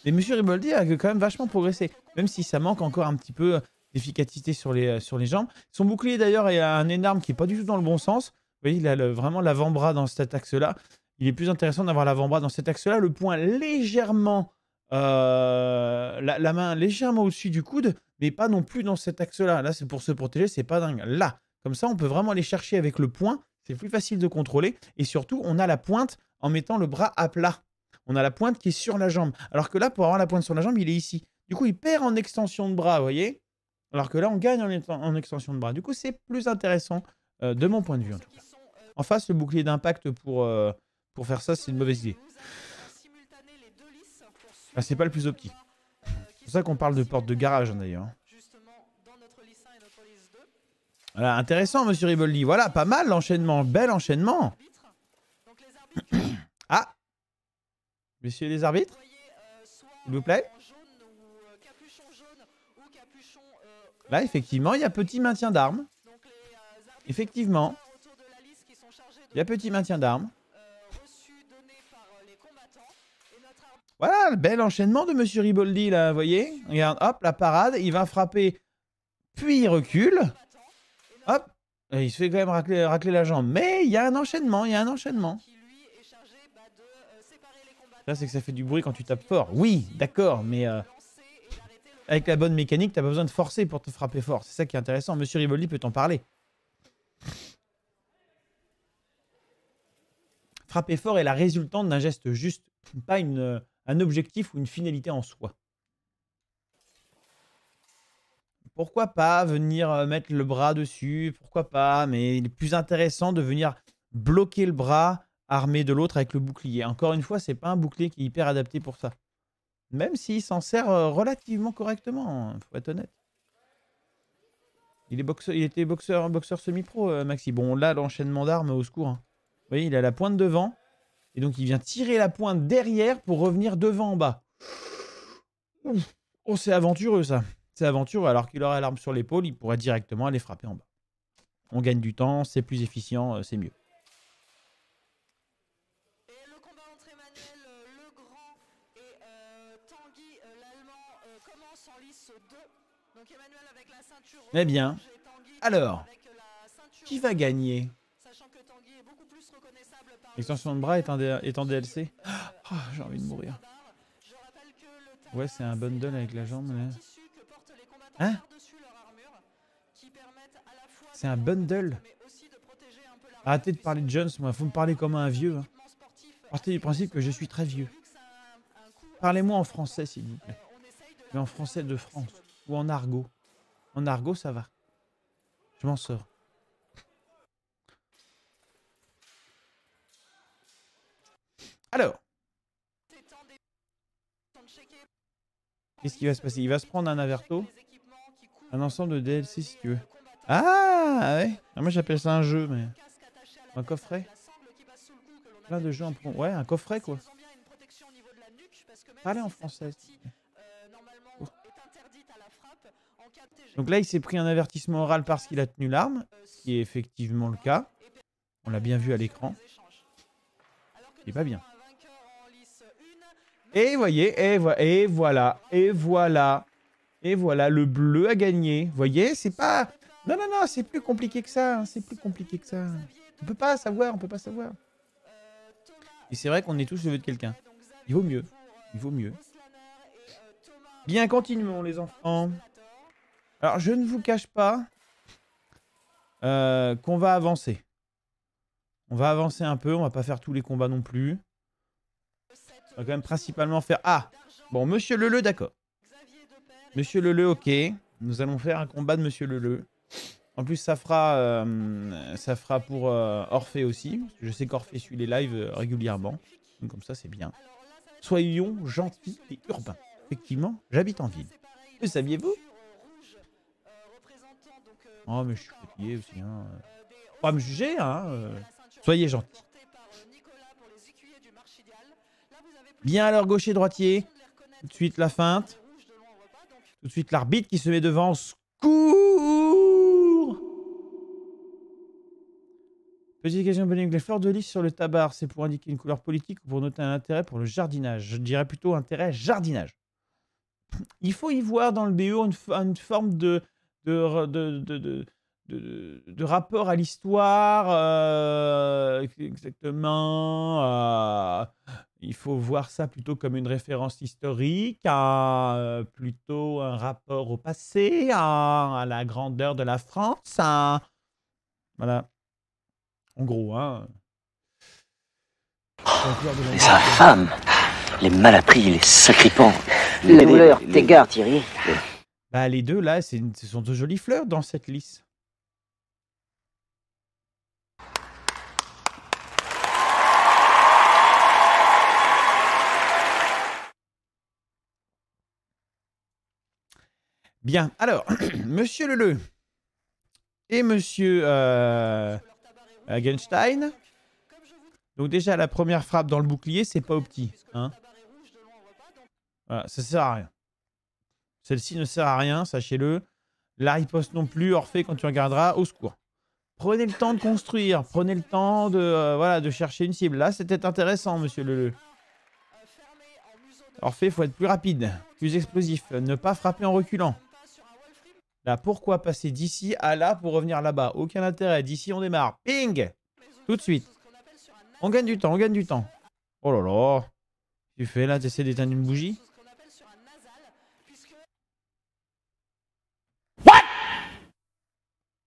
Et Monsieur Riboldi a quand même vachement progressé, même si ça manque encore un petit peu d'efficacité sur les jambes. Son bouclier d'ailleurs est un énorme qui n'est pas du tout dans le bon sens. Vous voyez, il a vraiment l'avant-bras dans cet axe-là. Il est plus intéressant d'avoir l'avant-bras dans cet axe-là. Le poing légèrement, la main légèrement au-dessus du coude, mais pas non plus dans cet axe-là. Là, c'est pour se protéger, c'est pas dingue. Là, comme ça, on peut vraiment aller chercher avec le poing. C'est plus facile de contrôler. Et surtout, on a la pointe en mettant le bras à plat. On a la pointe qui est sur la jambe. Alors que là, pour avoir la pointe sur la jambe, il est ici. Du coup, il perd en extension de bras, vous voyez? Alors que là, on gagne en extension de bras. Du coup, c'est plus intéressant de mon point de vue, en tout cas. En face, le bouclier d'impact pour faire ça, c'est une mauvaise idée. Ah, c'est pas le plus optique. C'est pour ça qu'on parle de porte de garage, d'ailleurs. Voilà, intéressant, Monsieur Riboldi. Voilà, pas mal l'enchaînement. Bel enchaînement. Ah! Messieurs les arbitres, s'il vous plaît. Là, effectivement, il y a petit maintien d'armes. Effectivement. Il y a petit maintien d'armes. Voilà, le bel enchaînement de Monsieur Riboldi, là, vous voyez. Regarde, hop, la parade, il va frapper, puis il recule. Hop, et il se fait quand même racler la jambe. Mais il y a un enchaînement, il y a un enchaînement. Là, c'est que ça fait du bruit quand tu tapes fort. Oui, d'accord, mais avec la bonne mécanique, t'as pas besoin de forcer pour te frapper fort. C'est ça qui est intéressant. Monsieur Riboldi peut t'en parler. Frapper fort est la résultante d'un geste juste, pas un objectif ou une finalité en soi. Pourquoi pas venir mettre le bras dessus? Pourquoi pas? Mais il est plus intéressant de venir bloquer le bras armé de l'autre avec le bouclier. Encore une fois, c'est pas un bouclier qui est hyper adapté pour ça. Même s'il s'en sert relativement correctement, faut être honnête. Il était boxeur semi-pro, Maxi. Bon, là, l'enchaînement d'armes, au secours. Hein. Vous voyez, il a la pointe devant. Et donc, il vient tirer la pointe derrière pour revenir devant en bas. Oh, c'est aventureux, ça. C'est aventureux. Alors qu'il aurait l'arme sur l'épaule, il pourrait directement aller frapper en bas. On gagne du temps, c'est plus efficient, c'est mieux. Eh bien, alors, qui va gagner? L'extension de bras est en DLC. Oh, j'ai envie de mourir. Ouais, c'est un bundle avec la jambe. Mais... Hein? C'est un bundle? Arrêtez de parler de Jones, moi. Faut me parler comme un vieux. Hein. Partez du principe que je suis très vieux. Parlez-moi en français, s'il vous plaît. Mais en français de France. Ou en argot. En argot, ça va. Je m'en sors. Alors. Qu'est-ce qui va se passer? Il va se prendre un Averto. Un ensemble de DLC, si tu veux. Ah, ouais. Moi, j'appelle ça un jeu, mais... Un coffret. Plein de jeux en pro. Ouais, un coffret, quoi. Parlez en français. Donc là, il s'est pris un avertissement oral parce qu'il a tenu l'arme, ce qui est effectivement le cas. On l'a bien vu à l'écran. Il est pas bien. Et voyez, et voilà, le bleu a gagné. Vous voyez, c'est pas... Non, c'est plus compliqué que ça. C'est plus compliqué que ça. On peut pas savoir, Et c'est vrai qu'on est tous le vœu de quelqu'un. Il vaut mieux. Bien, continuons les enfants. Alors, je ne vous cache pas qu'on va avancer. On va avancer un peu, on va pas faire tous les combats non plus. On va quand même principalement faire... Ah, bon, Monsieur Leleu, d'accord. Monsieur Leleu, ok. Nous allons faire un combat de Monsieur Leleu. En plus, ça fera pour Orphée aussi. Parce que je sais qu'Orphée suit les lives régulièrement. Donc comme ça, c'est bien. Soyons gentils et urbains. Effectivement, j'habite en ville. Le saviez-vous? Oh, mais je suis fatigué aussi. Hein. Pas me juger, hein. Soyez gentils. Bien alors, gaucher, droitier. Tout de suite la feinte. Tout de suite l'arbitre qui se met devant. Secours! Petite question bonne. Les fleurs de lys sur le tabac, c'est pour indiquer une couleur politique ou pour noter un intérêt pour le jardinage? Je dirais plutôt intérêt jardinage. Il faut y voir dans le BO une forme de rapport à l'histoire. Exactement. Il faut voir ça plutôt comme une référence historique, plutôt un rapport au passé, à la grandeur de la France. Voilà. En gros, hein. Les infâmes, les malappris, les sacripants. Les voleurs, t'égares, Thierry. Bah, les deux, là, ce sont de jolies fleurs dans cette liste. Bien, alors, Monsieur Leleu et Monsieur Hagenstein. Donc déjà, la première frappe dans le bouclier, c'est pas au petit. Hein, voilà, ça sert à rien. Celle-ci ne sert à rien, sachez-le. La riposte non plus, Orphée, quand tu regarderas, au secours. Prenez le temps de construire, prenez le temps de chercher une cible. Là, c'était intéressant, Monsieur Leleu. Orphée, il faut être plus rapide, plus explosif, ne pas frapper en reculant. Là, pourquoi passer d'ici à là pour revenir là-bas? Aucun intérêt. D'ici, on démarre. Ping! Tout de suite. On gagne du temps, Oh là là. Tu fais là, tu essaies d'éteindre une bougie? What?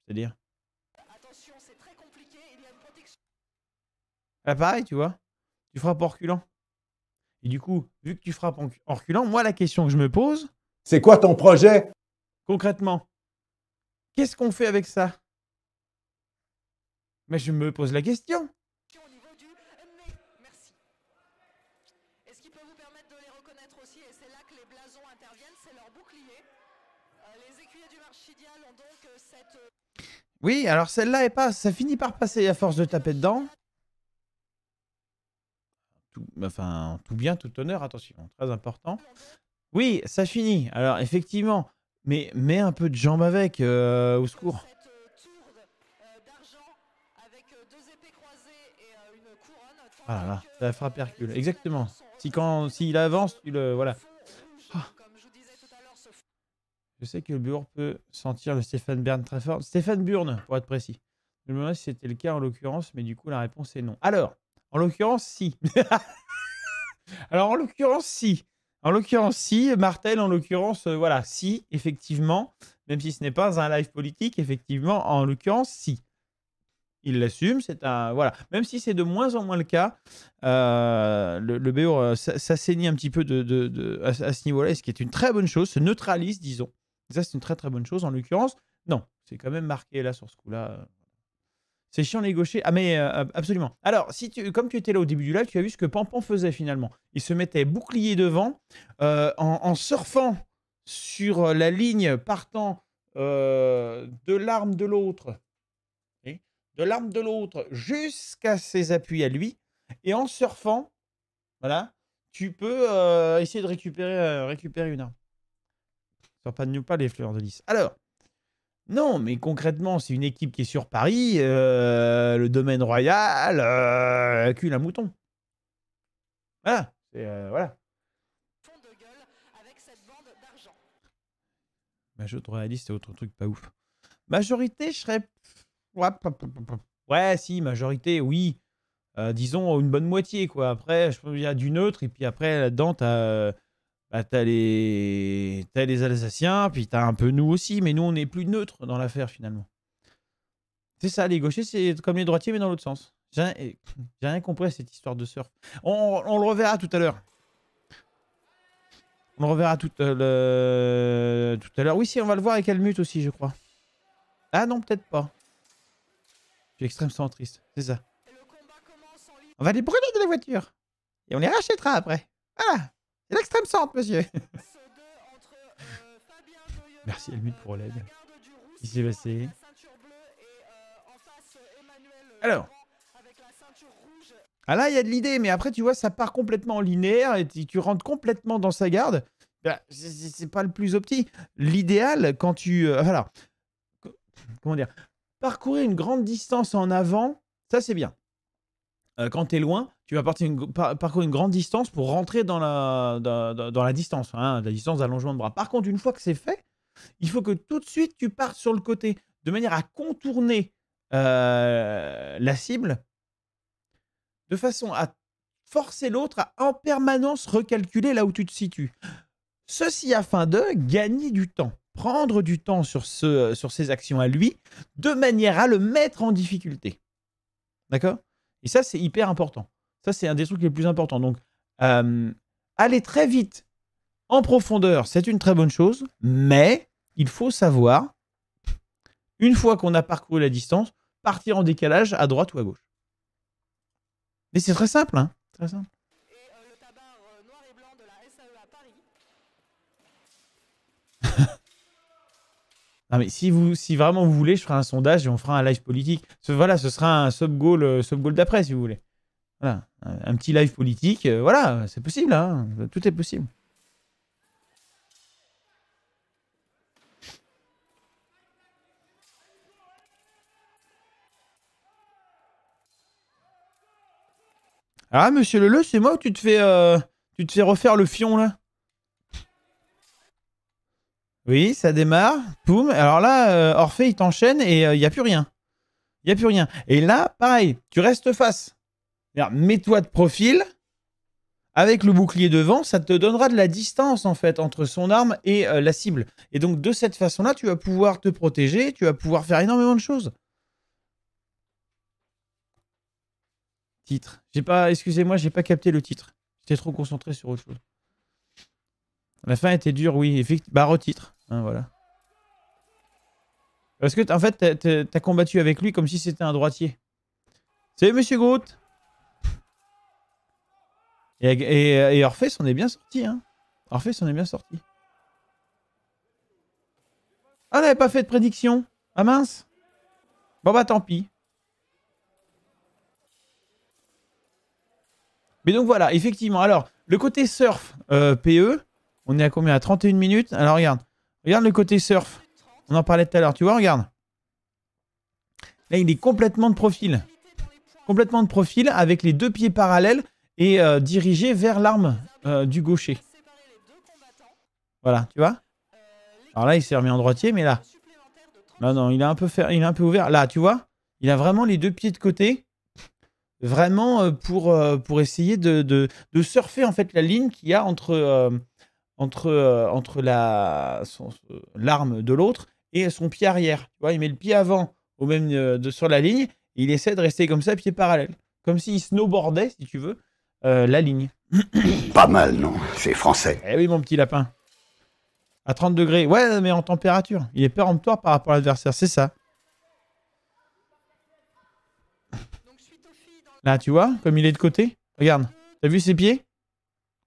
C'est-à-dire? Là, pareil, tu vois. Tu frappes en reculant. Et du coup, vu que tu frappes en reculant, moi, la question que je me pose... C'est quoi ton projet? Concrètement, qu'est-ce qu'on fait avec ça? Mais je me pose la question. Oui, alors celle-là est pas, ça finit par passer à force de taper dedans. Tout bien, tout honneur, attention, très important. Oui, ça finit. Alors effectivement, mais mets un peu de jambes avec, au secours. Ah là là, ça frappe Hercule, exactement. S'il avance, tu le... Voilà. Ah. Je sais que le Burn peut sentir le Stéphane Bern très fort. Stéphane Burn, pour être précis. Je me demandais si c'était le cas en l'occurrence, mais du coup, la réponse est non. Alors, en l'occurrence, si. Alors, en l'occurrence, si. En l'occurrence, si. Martel, en l'occurrence, voilà, si, effectivement. Même si ce n'est pas un live politique, effectivement, en l'occurrence, si. Il l'assume, c'est un... Voilà. Même si c'est de moins en moins le cas, le BO s'assainit un petit peu à ce niveau-là, ce qui est une très bonne chose, se neutralise, disons. Ça, c'est une très très bonne chose. En l'occurrence, non. C'est quand même marqué là sur ce coup-là. C'est chiant les gauchers. Ah mais absolument. Alors, comme tu étais là au début du live, tu as vu ce que Pampan faisait finalement. Il se mettait bouclier devant, en surfant sur la ligne partant de l'arme de l'autre. De l'arme de l'autre jusqu'à ses appuis à lui. Et en surfant, voilà, tu peux essayer de récupérer une arme. Surprends-nous pas les fleurs de lys. Alors, non, mais concrètement, c'est une équipe qui est sur Paris, le domaine royal, cul à mouton. Voilà. Voilà. Fond de gueule avec cette bande d'argent. Majorité royaliste, c'est autre truc pas ouf. Majorité, je serais... Ouais, si, majorité, oui. Disons une bonne moitié, quoi. Après, il y a du neutre, et puis après, là-dedans, t'as les Alsaciens, puis t'as un peu nous aussi, mais nous, on est plus neutre dans l'affaire, finalement. C'est ça, les gauchers, c'est comme les droitiers, mais dans l'autre sens. J'ai rien compris à cette histoire de surf. On le reverra tout à l'heure. On le reverra tout à l'heure. Oui, si, on va le voir avec Helmut aussi, je crois. Ah non, peut-être pas. Je suis extrême centriste, c'est ça. On va les brûler de la voiture. Et on les rachètera après. Voilà. C'est l'extrême centre, monsieur. Merci Helmut pour l'aide. Il s'est passé. Alors. Ah là, il y a de l'idée, mais après, tu vois, ça part complètement en linéaire et tu rentres complètement dans sa garde. Ben, c'est pas le plus opti. L'idéal, quand tu... voilà. Comment dire? Parcourir une grande distance en avant, ça, c'est bien. Quand tu es loin, tu vas parcourir une grande distance pour rentrer dans la distance, hein, la distance d'allongement de bras. Par contre, une fois que c'est fait, il faut que tout de suite, tu partes sur le côté, de manière à contourner la cible, de façon à forcer l'autre à en permanence recalculer là où tu te situes. Ceci afin de gagner du temps, prendre du temps sur ses actions à lui, de manière à le mettre en difficulté. D'accord ? Et ça, c'est hyper important. Ça, c'est un des trucs les plus importants. Donc, aller très vite en profondeur, c'est une très bonne chose, mais il faut savoir, une fois qu'on a parcouru la distance, partir en décalage à droite ou à gauche. Mais c'est très simple, hein. Très simple. Et le tabac noir et blanc de la SAE à Paris. Non, mais si vraiment vous voulez, je ferai un sondage et on fera un live politique. Voilà, ce sera un sub-goal d'après, si vous voulez. Voilà, un petit live politique. Voilà, c'est possible, hein. Tout est possible. Ah, monsieur Leleu, c'est moi ou tu te fais refaire le fion, là? Oui, ça démarre. Poum. Alors là, Orphée, il t'enchaîne et il n'y a plus rien. Il n'y a plus rien. Et là, pareil, tu restes face. Mets-toi de profil. Avec le bouclier devant, ça te donnera de la distance, en fait, entre son arme et la cible. Et donc, de cette façon-là, tu vas pouvoir te protéger, tu vas pouvoir faire énormément de choses. Titre. Excusez-moi, j'ai pas capté le titre. J'étais trop concentré sur autre chose. La fin était dure, oui. Effectivement. Bah, retitre. Hein, voilà. Parce que, en fait, t'as combattu avec lui comme si c'était un droitier. Salut, monsieur Groot. Et Orphée s'en est bien sorti, hein. Orphée s'en est bien sorti. Ah, on n'avait pas fait de prédiction. Ah, mince. Bon, bah, tant pis. Mais donc, voilà, effectivement. Alors, le côté surf, PE... On est à combien? À 31 minutes. Alors regarde. Regarde le côté surf. On en parlait tout à l'heure. Tu vois, regarde. Là, il est complètement de profil. Complètement de profil avec les deux pieds parallèles et dirigé vers l'arme du gaucher. Voilà, tu vois. Alors là, il s'est remis en droitier, mais là. Là, non, il a un peu ouvert. Là, tu vois. Il a vraiment les deux pieds de côté. Vraiment pour essayer de surfer en fait la ligne qu'il y a entre l'arme de l'autre et son pied arrière. Tu vois, il met le pied avant sur la ligne et il essaie de rester comme ça, pied parallèle. Comme s'il snowboardait, si tu veux, la ligne. Pas mal, non? C'est français. Eh oui, mon petit lapin. À 30 degrés. Ouais, mais en température. Il est péremptoire par rapport à l'adversaire, c'est ça. Là, tu vois, comme il est de côté. Regarde. T'as vu ses pieds?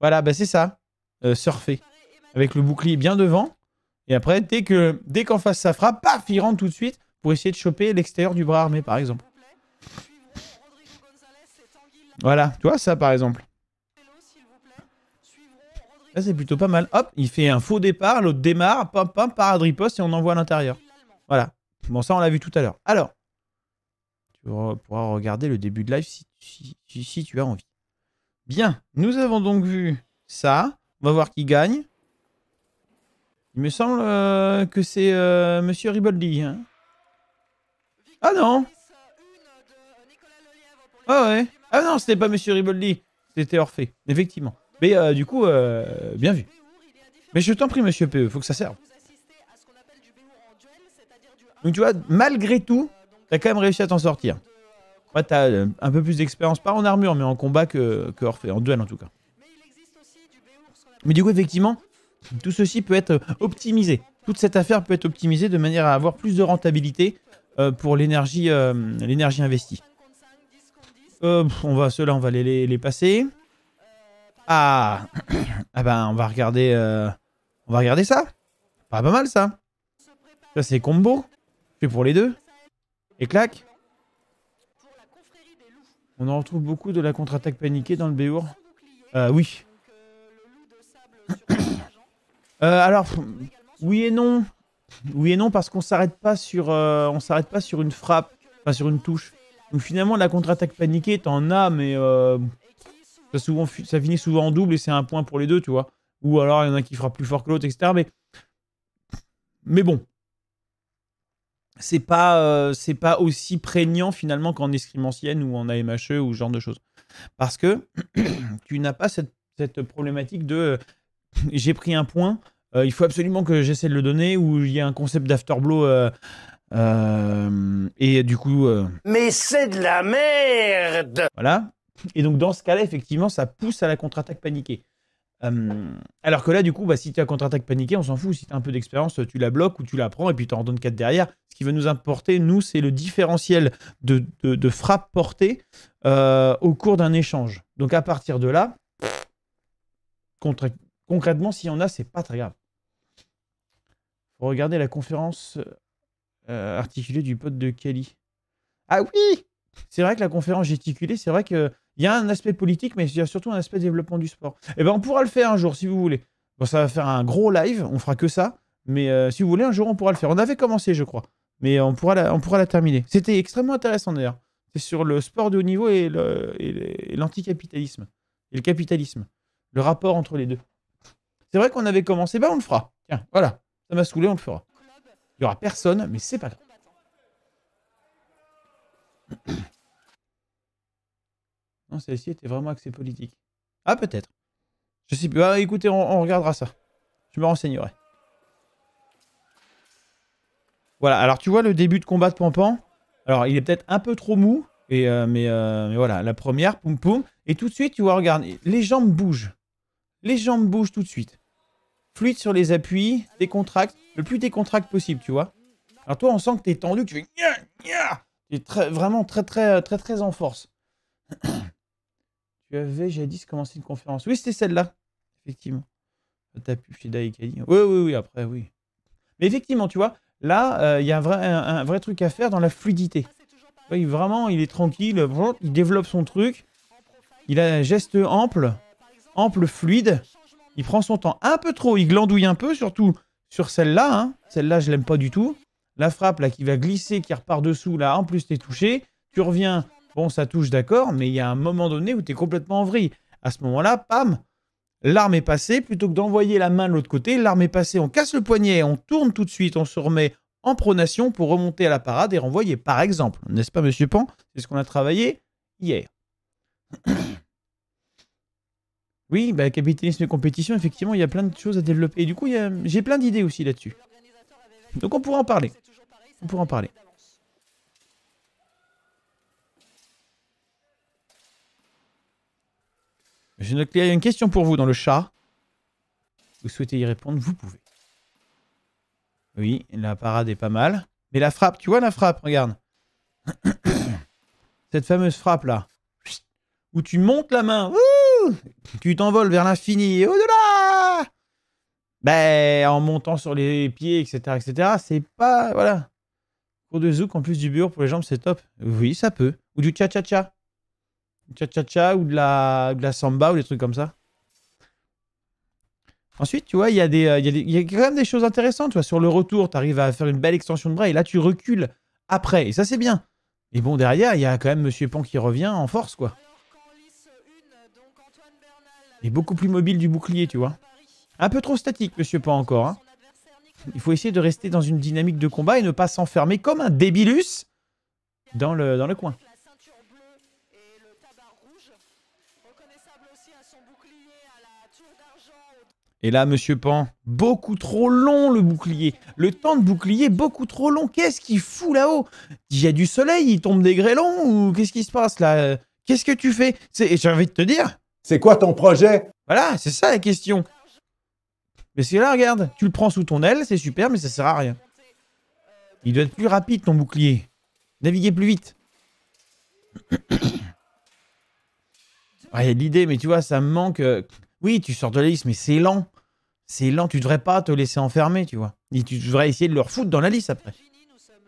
Voilà, bah c'est ça. Surfer. Avec le bouclier bien devant. Et après, dès qu'en face ça frappe, paf, il rentre tout de suite pour essayer de choper l'extérieur du bras armé, par exemple. Voilà, tu vois ça, par exemple. Là, c'est plutôt pas mal. Hop, il fait un faux départ, l'autre démarre, pam, pam, parade riposte et on envoie à l'intérieur. Voilà. Bon, ça, on l'a vu tout à l'heure. Alors, tu pourras regarder le début de live si tu as envie. Bien, nous avons donc vu ça. On va voir qui gagne. Il me semble que c'est Monsieur Riboldi. Hein. Ah non. Ah ouais. Ah non, c'était pas Monsieur Riboldi. C'était Orphée, effectivement. Mais du coup, bien vu. Mais je t'en prie, Monsieur PE, faut que ça serve. Donc tu vois, malgré tout, t'as quand même réussi à t'en sortir. Ouais, t'as un peu plus d'expérience, pas en armure, mais en combat que Orphée, en duel en tout cas. Mais du coup, effectivement, tout ceci peut être optimisé. Toute cette affaire peut être optimisée de manière à avoir plus de rentabilité pour l'énergie investie. Ceux-là, on va les passer. Ah, ah ben, on va regarder ça. Pas mal ça. Ça c'est combo. Fait pour les deux. Et clac. On en retrouve beaucoup de la contre-attaque paniquée dans le Béour. Oui. Alors, oui et non. Oui et non parce qu'on s'arrête pas sur une frappe, enfin sur une touche. Donc finalement la contre-attaque paniquée, t'en as, mais ça finit souvent en double et c'est un point pour les deux, tu vois. Ou alors il y en a qui fera plus fort que l'autre, etc. Mais bon. C'est pas aussi prégnant finalement qu'en escrime ancienne ou en AMHE ou ce genre de choses. Parce que tu n'as pas cette problématique de j'ai pris un point, il faut absolument que j'essaie de le donner, ou il y a un concept d'afterblow et du coup... Mais c'est de la merde! Voilà. Et donc dans ce cas-là, effectivement, ça pousse à la contre-attaque paniquée. Alors que là, du coup, si tu as contre-attaque paniquée, on s'en fout. Si tu as un peu d'expérience, tu la bloques ou tu la prends et puis tu en redonnes 4 derrière. Ce qui va nous importer, nous, c'est le différentiel de frappe portée au cours d'un échange. Donc à partir de là, concrètement, s'il y en a, c'est pas très grave. Faut regarder la conférence articulée du pote de Kelly. Ah oui! C'est vrai que la conférence gesticulée, c'est vrai qu'il y a un aspect politique, mais il y a surtout un aspect développement du sport. Et ben on pourra le faire un jour, si vous voulez. Bon, ça va faire un gros live, on fera que ça. Mais si vous voulez, un jour, on pourra le faire. On avait commencé, je crois. Mais on pourra la terminer. C'était extrêmement intéressant, d'ailleurs. C'est sur le sport de haut niveau et l'anticapitalisme. Et le capitalisme. Le rapport entre les deux. C'est vrai qu'on avait commencé, on le fera. Tiens, voilà. Ça m'a saoulé, on le fera. Il n'y aura personne, mais c'est pas grave. Non, celle-ci était vraiment axée politique. Ah, peut-être. Je sais plus. Ah, écoutez, on regardera ça. Je me renseignerai. Voilà, alors tu vois le début de combat de Pampan. Alors, il est peut-être un peu trop mou. Mais voilà, la première, poum poum. Et tout de suite, tu vois, regarde, les jambes bougent. Les jambes bougent tout de suite. Fluide sur les appuis, décontracte. Le plus décontracte possible, tu vois. Alors toi, on sent que tu es tendu, que tu fais... Tu es vraiment très en force. Tu avais jadis commencé une conférence. Oui, c'était celle-là. Effectivement. Ta pub chez Daikali. Oui, après, oui. Mais effectivement, tu vois, là, il y a un vrai truc à faire dans la fluidité. Oui, vraiment, il est tranquille. Il développe son truc. Il a un geste ample, fluide. Il prend son temps un peu trop. Il glandouille un peu, surtout sur celle-là. Hein. Celle-là, je l'aime pas du tout. La frappe, là, qui va glisser, qui repart dessous, là, en plus, t'es touché. Tu reviens, bon, ça touche, d'accord, mais il y a un moment donné où t'es complètement en vrille. À ce moment-là, pam, l'arme est passée. Plutôt que d'envoyer la main de l'autre côté, l'arme est passée. On casse le poignet, on tourne tout de suite, on se remet en pronation pour remonter à la parade et renvoyer, par exemple. N'est-ce pas, monsieur Pan? C'est ce qu'on a travaillé hier. Oui, capitalisme et compétition, effectivement, il y a plein de choses à développer. Et du coup, j'ai plein d'idées aussi là-dessus. Donc on pourra en parler. On pourra en parler. Je note qu'il y a une question pour vous dans le chat. Vous souhaitez y répondre, vous pouvez. Oui, la parade est pas mal. Mais la frappe, tu vois la frappe, regarde. Cette fameuse frappe là. Où tu montes la main. Ouh, tu t'envoles vers l'infini et au-delà. Ben, en montant sur les pieds, etc. C'est pas... Voilà. Cours de zouk en plus du bureau pour les jambes, c'est top. Oui, ça peut. Ou du cha-cha-cha. Cha-cha-cha ou de la samba ou des trucs comme ça. Ensuite, tu vois, il y a quand même des choses intéressantes. Tu vois, sur le retour, tu arrives à faire une belle extension de bras et là, tu recules après. Et ça, c'est bien. Et bon, derrière, il y a quand même Monsieur Pan qui revient en force, quoi. Il est beaucoup plus mobile du bouclier, tu vois. Un peu trop statique, Monsieur Pan, encore. Hein. Il faut essayer de rester dans une dynamique de combat et ne pas s'enfermer comme un débilus dans le coin. Et là, Monsieur Pan, beaucoup trop long le bouclier. Le temps de bouclier, beaucoup trop long. Qu'est-ce qu'il fout là-haut? Il y a du soleil, il tombe des grêlons ou qu'est-ce qui se passe là? Qu'est-ce que tu fais? J'ai envie de te dire. C'est quoi ton projet? Voilà, c'est ça la question. Mais c'est là, regarde, tu le prends sous ton aile, c'est super, mais ça sert à rien. Il doit être plus rapide ton bouclier. Naviguer plus vite. Ouais, il y a de l'idée, mais tu vois, ça me manque. Oui, tu sors de la liste, mais c'est lent. C'est lent, tu devrais pas te laisser enfermer, tu vois. Et tu devrais essayer de le refoutre dans la liste après.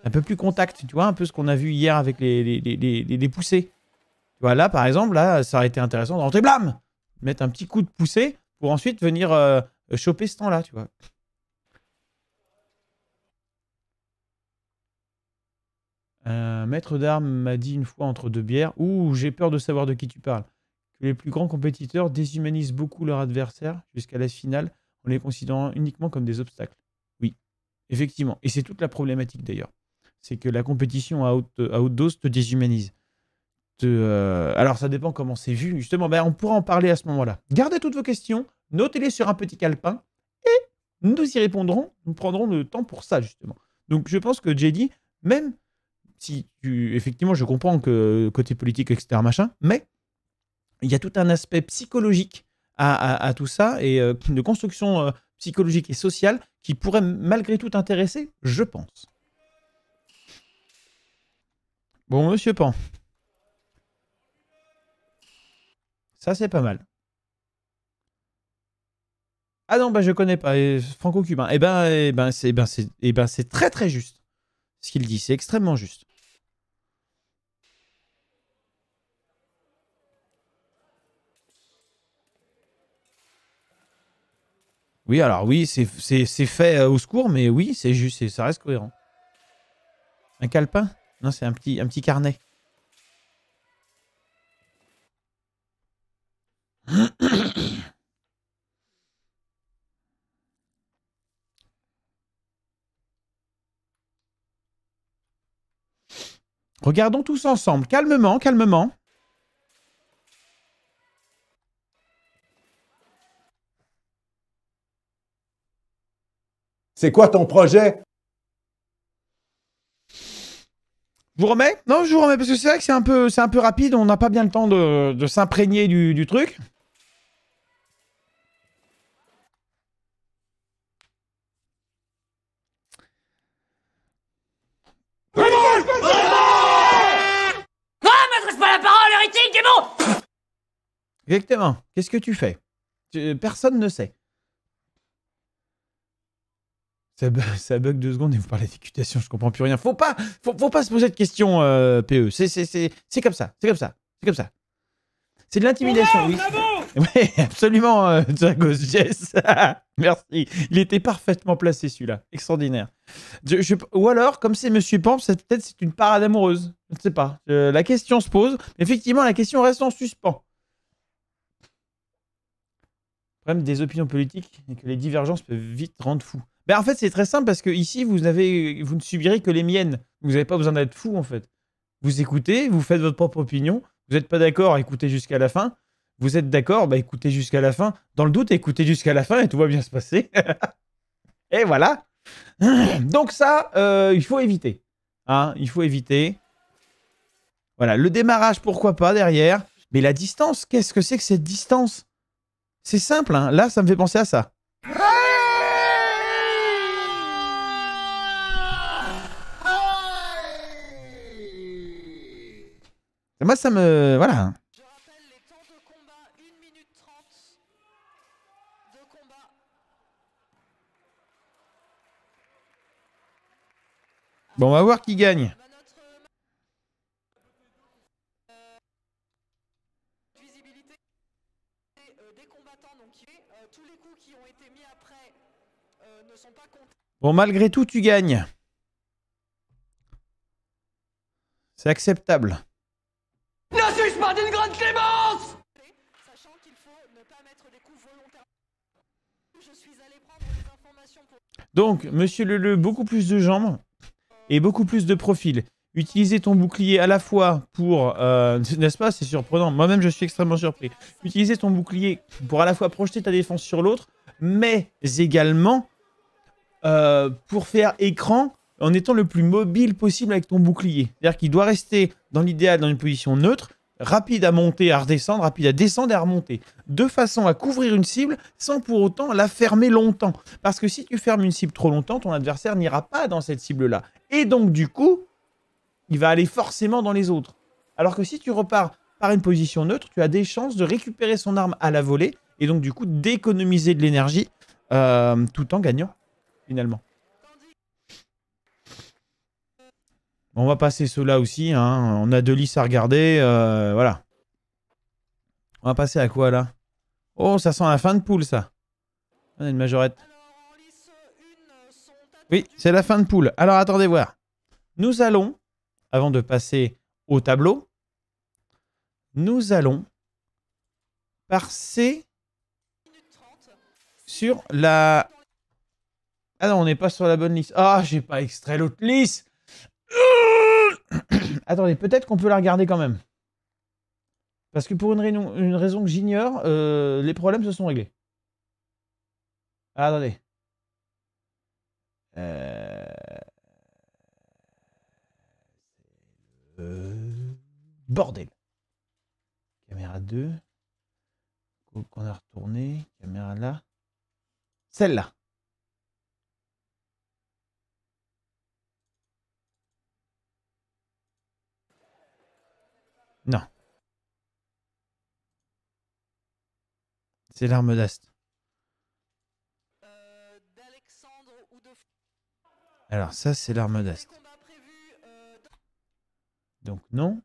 Un peu plus contact, tu vois, un peu ce qu'on a vu hier avec les poussées. Tu vois, là, par exemple, là, ça aurait été intéressant de rentrer, blam! Mettre un petit coup de poussée pour ensuite venir choper ce temps-là, tu vois. Un maître d'armes m'a dit une fois entre deux bières, « Ouh, j'ai peur de savoir de qui tu parles. » Que les plus grands compétiteurs déshumanisent beaucoup leur adversaire jusqu'à la finale en les considérant uniquement comme des obstacles. Oui, effectivement. Et c'est toute la problématique d'ailleurs. C'est que la compétition à haute dose te déshumanise. Alors ça dépend comment c'est vu. Justement, ben, on pourra en parler à ce moment-là. Gardez toutes vos questions, notez-les sur un petit calepin et nous y répondrons. Nous prendrons le temps pour ça justement. Donc je pense que JD, même si effectivement je comprends que côté politique, etc. machin, mais il y a tout un aspect psychologique à tout ça et de construction psychologique et sociale qui pourrait malgré tout intéresser, je pense. Bon, Monsieur Pan. Ça, c'est pas mal. Ah non, bah je connais pas. Franco-cubain. C'est très très juste. Ce qu'il dit, c'est extrêmement juste. Oui, alors oui, c'est fait au secours, mais oui, c'est juste, ça reste cohérent. Un calepin? Non, c'est un petit carnet. Regardons tous ensemble, calmement, calmement. C'est quoi ton projet? Je vous remets? Non, je vous remets parce que c'est vrai que c'est un peu rapide. On n'a pas bien le temps de s'imprégner du truc. Exactement. Qu'est-ce que tu fais? Personne ne sait. Ça bug 2 secondes et vous parlez d'équitation, je comprends plus rien. Faut pas se poser de questions, PE. C'est comme ça, c'est comme ça, c'est comme ça. C'est de l'intimidation, oui. Oui, absolument, Dragos Jess. Merci. Il était parfaitement placé, celui-là. Extraordinaire. Ou alors, comme c'est Monsieur Pan, peut-être c'est une parade amoureuse. Je ne sais pas. La question se pose. Effectivement, la question reste en suspens. Le problème des opinions politiques est que les divergences peuvent vite rendre fou. Ben, en fait, c'est très simple parce que ici, vous ne subirez que les miennes. Vous n'avez pas besoin d'être fou, en fait. Vous écoutez, vous faites votre propre opinion. Vous n'êtes pas d'accord, écoutez jusqu'à la fin. Vous êtes d'accord, bah écoutez jusqu'à la fin. Dans le doute, écoutez jusqu'à la fin et tout va bien se passer. Et voilà. Donc ça, il faut éviter. Hein, il faut éviter. Voilà, le démarrage, pourquoi pas, derrière. Mais la distance, qu'est-ce que c'est que cette distance? C'est simple, hein. Là, ça me fait penser à ça. Et moi, ça me... Voilà. Je rappelle les temps de combat, 1 minute 30 de combat. Bon, on va voir qui gagne. Visibilité des combattants, donc tous les coups qui ont été mis Bon, malgré tout, tu gagnes. C'est acceptable. Ne suis-je pas d'une grande clémence? Sachant qu'il faut ne pas mettre des coups volontaires. Je suis allé prendre des informations pour... Donc, monsieur Leleu, beaucoup plus de jambes et beaucoup plus de profil. Utiliser ton bouclier à la fois pour... n'est-ce pas? C'est surprenant. Moi-même, je suis extrêmement surpris. Utiliser ton bouclier pour à la fois projeter ta défense sur l'autre, mais également pour faire écran en étant le plus mobile possible avec ton bouclier. C'est-à-dire qu'il doit rester, dans l'idéal, dans une position neutre, rapide à monter, à redescendre, rapide à descendre et à remonter. De façon à couvrir une cible sans pour autant la fermer longtemps. Parce que si tu fermes une cible trop longtemps, ton adversaire n'ira pas dans cette cible-là. Et donc, du coup, il va aller forcément dans les autres. Alors que si tu repars par une position neutre, tu as des chances de récupérer son arme à la volée et donc, du coup, d'économiser de l'énergie tout en gagnant, finalement. On va passer ceux-là aussi. Hein. On a 2 listes à regarder. Voilà. On va passer à quoi, là? Oh, ça sent la fin de poule, ça. On a une majorette. Oui, c'est la fin de poule. Alors, attendez voir. Nous allons, avant de passer au tableau, nous allons passer sur la... Ah non, on n'est pas sur la bonne liste. Ah, j'ai pas extrait l'autre liste. Attendez, peut-être qu'on peut la regarder quand même. Parce que pour une raison que j'ignore, les problèmes se sont réglés. Ah, attendez. Bordel. Caméra 2. Qu'on a retourné. Caméra là. Celle-là. Non. C'est l'arme d'Ast. Alors ça, c'est l'arme d'Ast. Donc non.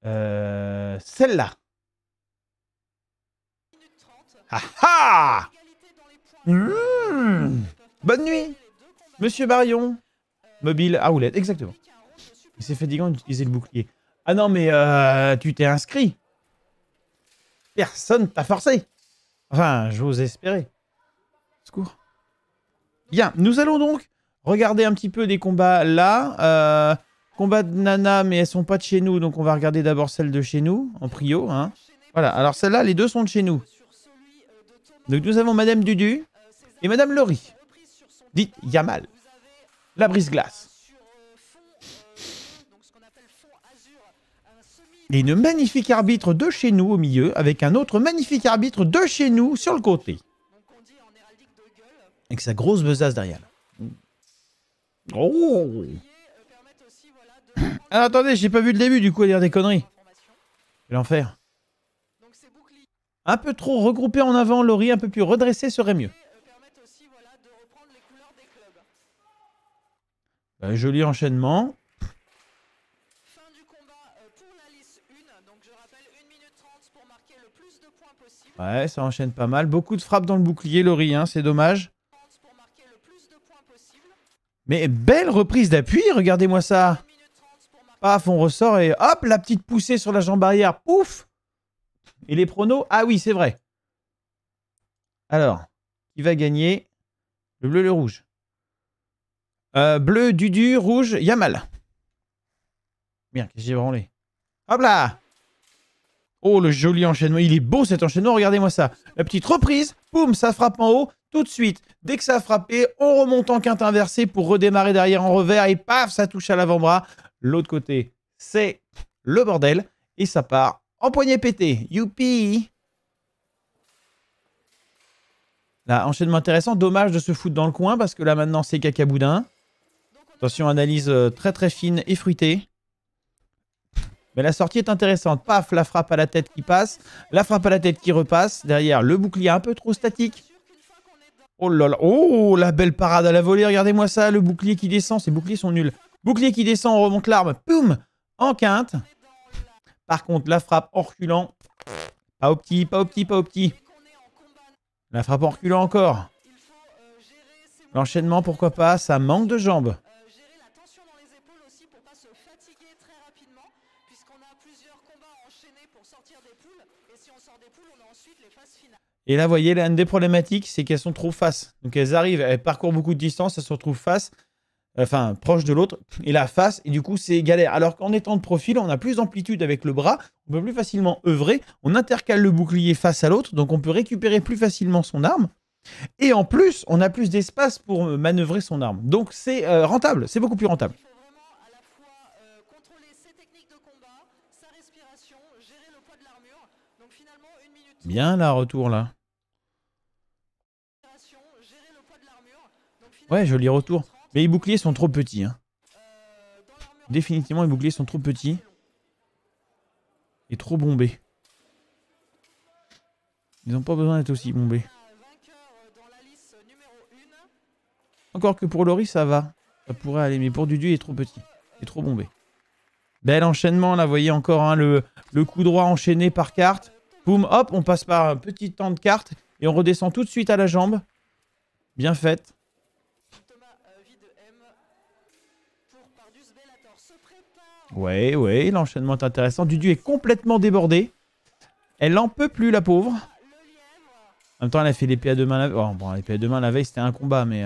Celle-là. Ah ah! Bonne nuit, Monsieur Barion. Mobile à roulette, exactement. Il s'est fatigant d'utiliser le bouclier. Ah non, mais tu t'es inscrit. Personne t'a forcé. Enfin, j'ose espérer. Secours. Bien, nous allons donc regarder un petit peu des combats là. Combat de Nana, mais elles sont pas de chez nous, donc on va regarder d'abord celle de chez nous, en prio. Hein. Voilà, alors celle-là, les deux sont de chez nous. Donc nous avons Madame Dudu et Madame Laurie. Dites Yamal. La brise-glace. Et une magnifique arbitre de chez nous au milieu, avec un autre magnifique arbitre de chez nous sur le côté. Avec sa grosse besace derrière. Oh! Alors attendez, j'ai pas vu le début du coup à dire des conneries. Quel enfer. Un peu trop regroupé en avant, Laurie, un peu plus redressé serait mieux. Joli enchaînement. Ouais, ça enchaîne pas mal. Beaucoup de frappes dans le bouclier, Laurie, hein, c'est dommage. Mais belle reprise d'appui, regardez-moi ça. Paf, on ressort et hop, la petite poussée sur la jambe arrière, pouf. Et les pronos, ah oui, c'est vrai. Alors, qui va gagner? Le bleu, le rouge. Bleu, Dudu, rouge, Yamal. Bien, qu'est-ce que j'ai branlé? Hop là! Oh, le joli enchaînement. Il est beau cet enchaînement, regardez-moi ça. La petite reprise, boum, ça frappe en haut. Tout de suite, dès que ça a frappé, on remonte en quinte inversée pour redémarrer derrière en revers. Et paf, ça touche à l'avant-bras. L'autre côté, c'est le bordel. Et ça part en poignet pété. Youpi! Là, enchaînement intéressant. Dommage de se foutre dans le coin parce que là, maintenant, c'est cacaboudin. Attention, analyse très très fine et fruitée. Mais la sortie est intéressante. Paf, la frappe à la tête qui passe. La frappe à la tête qui repasse. Derrière, le bouclier un peu trop statique. Oh là là. Oh, la belle parade à la volée. Regardez-moi ça. Le bouclier qui descend. Ces boucliers sont nuls. Bouclier qui descend, on remonte l'arme. Poum! En quinte. Par contre, la frappe en reculant. Pas au petit, pas au petit, pas au petit. La frappe en reculant encore. L'enchaînement, pourquoi pas, ça manque de jambes. Gérer la tension dans les épaules aussi pour pas se fatiguer très rapidement, puisqu'on a plusieurs combats enchaînés pour sortir des poules. Et si on sort des poules, on a ensuite les phases finales. Et là, vous voyez, l'une des problématiques, c'est qu'elles sont trop face. Donc elles arrivent, elles parcourent beaucoup de distance, elles se retrouvent face, enfin proche de l'autre, et la face, et du coup c'est galère. Alors qu'en étant de profil, on a plus d'amplitude avec le bras, on peut plus facilement œuvrer, on intercale le bouclier face à l'autre, donc on peut récupérer plus facilement son arme. Et en plus, on a plus d'espace pour manœuvrer son arme. Donc c'est rentable, c'est beaucoup plus rentable. Il faut vraiment à la fois contrôler ses techniques de combat, sa respiration, gérer le poids de l'armure. Donc finalement, 1 minute. Bien la retour là. Gérer le poids de l'armure. Donc Ouais, joli retour. Mais les boucliers sont trop petits. Hein. Définitivement, les boucliers sont trop petits. Et trop bombés. Ils n'ont pas besoin d'être aussi bombés. Encore que pour Laurie, ça va. Ça pourrait aller, mais pour Dudu, il est trop petit. Il est trop bombé. Bel enchaînement, là, vous voyez encore hein, le coup droit enchaîné par carte. Boum, hop, on passe par un petit temps de carte et on redescend tout de suite à la jambe. Bien faite. Ouais, ouais, l'enchaînement est intéressant. Dudu est complètement débordé. Elle en peut plus, la pauvre. En même temps, elle a fait l'épée à deux mains la veille. Oh, bon, l'épée à deux mains la veille, c'était un combat, mais...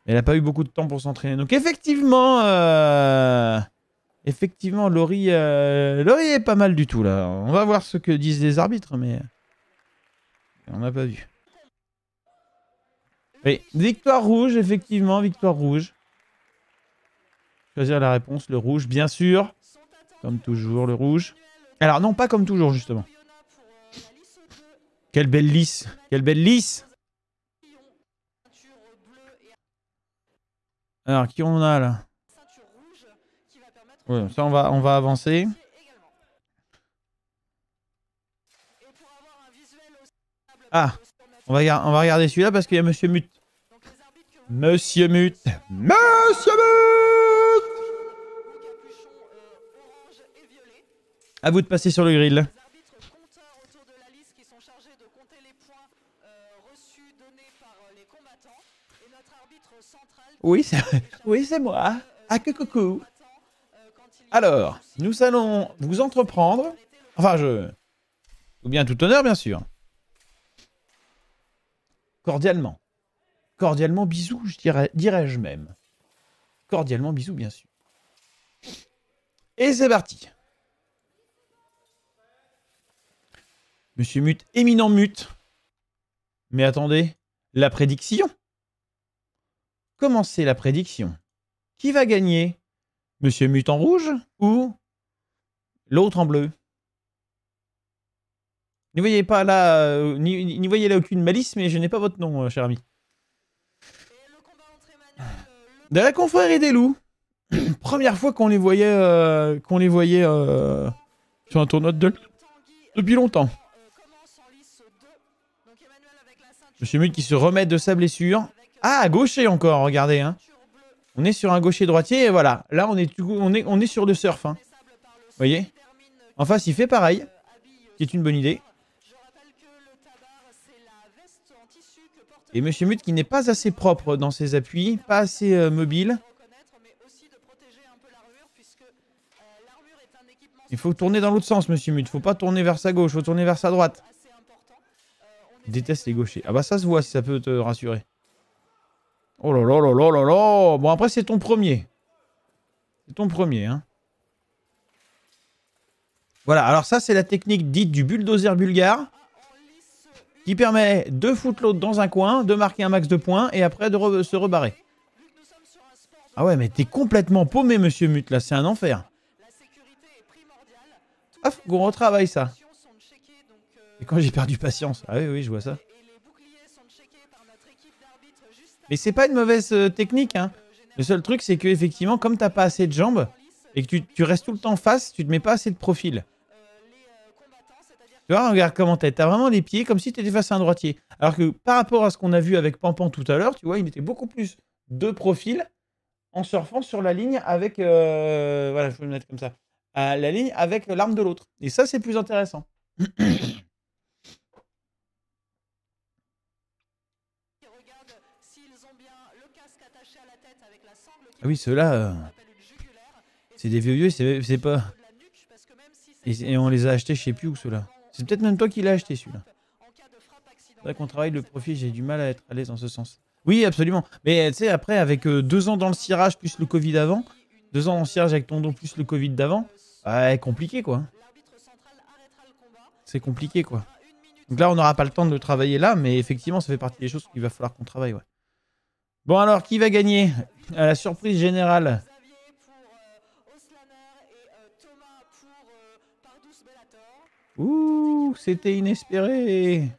Elle n'a pas eu beaucoup de temps pour s'entraîner. Donc effectivement, Laurie est pas mal du tout là. On va voir ce que disent les arbitres, mais on n'a pas vu. Oui, victoire rouge, effectivement, victoire rouge. Choisir la réponse, le rouge, bien sûr. Comme toujours, le rouge. Alors non, pas comme toujours, justement. Quelle belle lisse. Quelle belle lisse. Alors, qui on a là? Ouais, ça, on va avancer. Ah, on va regarder celui-là parce qu'il y a Monsieur Mut. Monsieur Mut. Monsieur Mut. À vous de passer sur le grill. Oui, c'est moi. Ah, que coucou. Alors, nous allons vous entreprendre. Enfin, ou bien tout honneur, bien sûr. Cordialement. Cordialement, bisous, dirais-je même. Cordialement, bisous, bien sûr. Et c'est parti. Monsieur Mut, éminent Mut. Mais attendez, la prédiction. Commencez la prédiction. Qui va gagner? Monsieur Mut en rouge ou l'autre en bleu? N'y voyez pas là, n'y voyez là aucune malice, mais je n'ai pas votre nom, cher ami. De la confrérie des loups. Première fois qu'on les voyait, sur un tournoi depuis longtemps. Monsieur Mut qui se remet de sa blessure. Ah, gaucher encore, regardez. Hein. On est sur un gaucher-droitier et voilà. Là, on est sur le surf. Hein. Vous voyez? En face, il fait pareil. Qui est une bonne idée. Et Monsieur Mut qui n'est pas assez propre dans ses appuis, pas assez mobile. Il faut tourner dans l'autre sens, Monsieur Mut. Il ne faut pas tourner vers sa gauche, il faut tourner vers sa droite. Je déteste les gauchers. Ah bah ça se voit si ça peut te rassurer. Oh là là là là là là. Bon après c'est ton premier. C'est ton premier, hein. Voilà, alors ça c'est la technique dite du bulldozer bulgare. Qui permet de foutre l'autre dans un coin, de marquer un max de points et après de se rebarrer. Ah ouais, mais t'es complètement paumé, Monsieur Mut, là, c'est un enfer. Ah, faut qu'on retravaille ça. Et quand j'ai perdu patience. Ah oui, oui, je vois ça. Mais c'est pas une mauvaise technique, hein. Le seul truc, c'est que effectivement, comme t'as pas assez de jambes et que tu restes tout le temps face, tu te mets pas assez de profil. Tu vois, regarde comment t'as vraiment les pieds comme si tu étais face à un droitier. Alors que par rapport à ce qu'on a vu avec Pampan tout à l'heure, tu vois, il était beaucoup plus de profil en surfant sur la ligne avec... voilà, je vais me mettre comme ça. La ligne avec l'arme de l'autre. Et ça, c'est plus intéressant. Ah oui, ceux-là, c'est des vieux, c'est pas... Et on les a achetés, je sais plus où, ceux-là. C'est peut-être même toi qui l'as acheté, celui-là. C'est vrai qu'on travaille le profil, j'ai du mal à être à l'aise dans ce sens. Oui, absolument. Mais tu sais, après, avec 2 ans dans le cirage plus le Covid d'avant, 2 ans dans le cirage avec ton don plus le Covid d'avant, ouais, compliqué, quoi. C'est compliqué, quoi. Donc là, on n'aura pas le temps de le travailler là, mais effectivement, ça fait partie des choses qu'il va falloir qu'on travaille, ouais. Bon, alors, qui va gagner à la surprise générale? Ouh, c'était inespéré.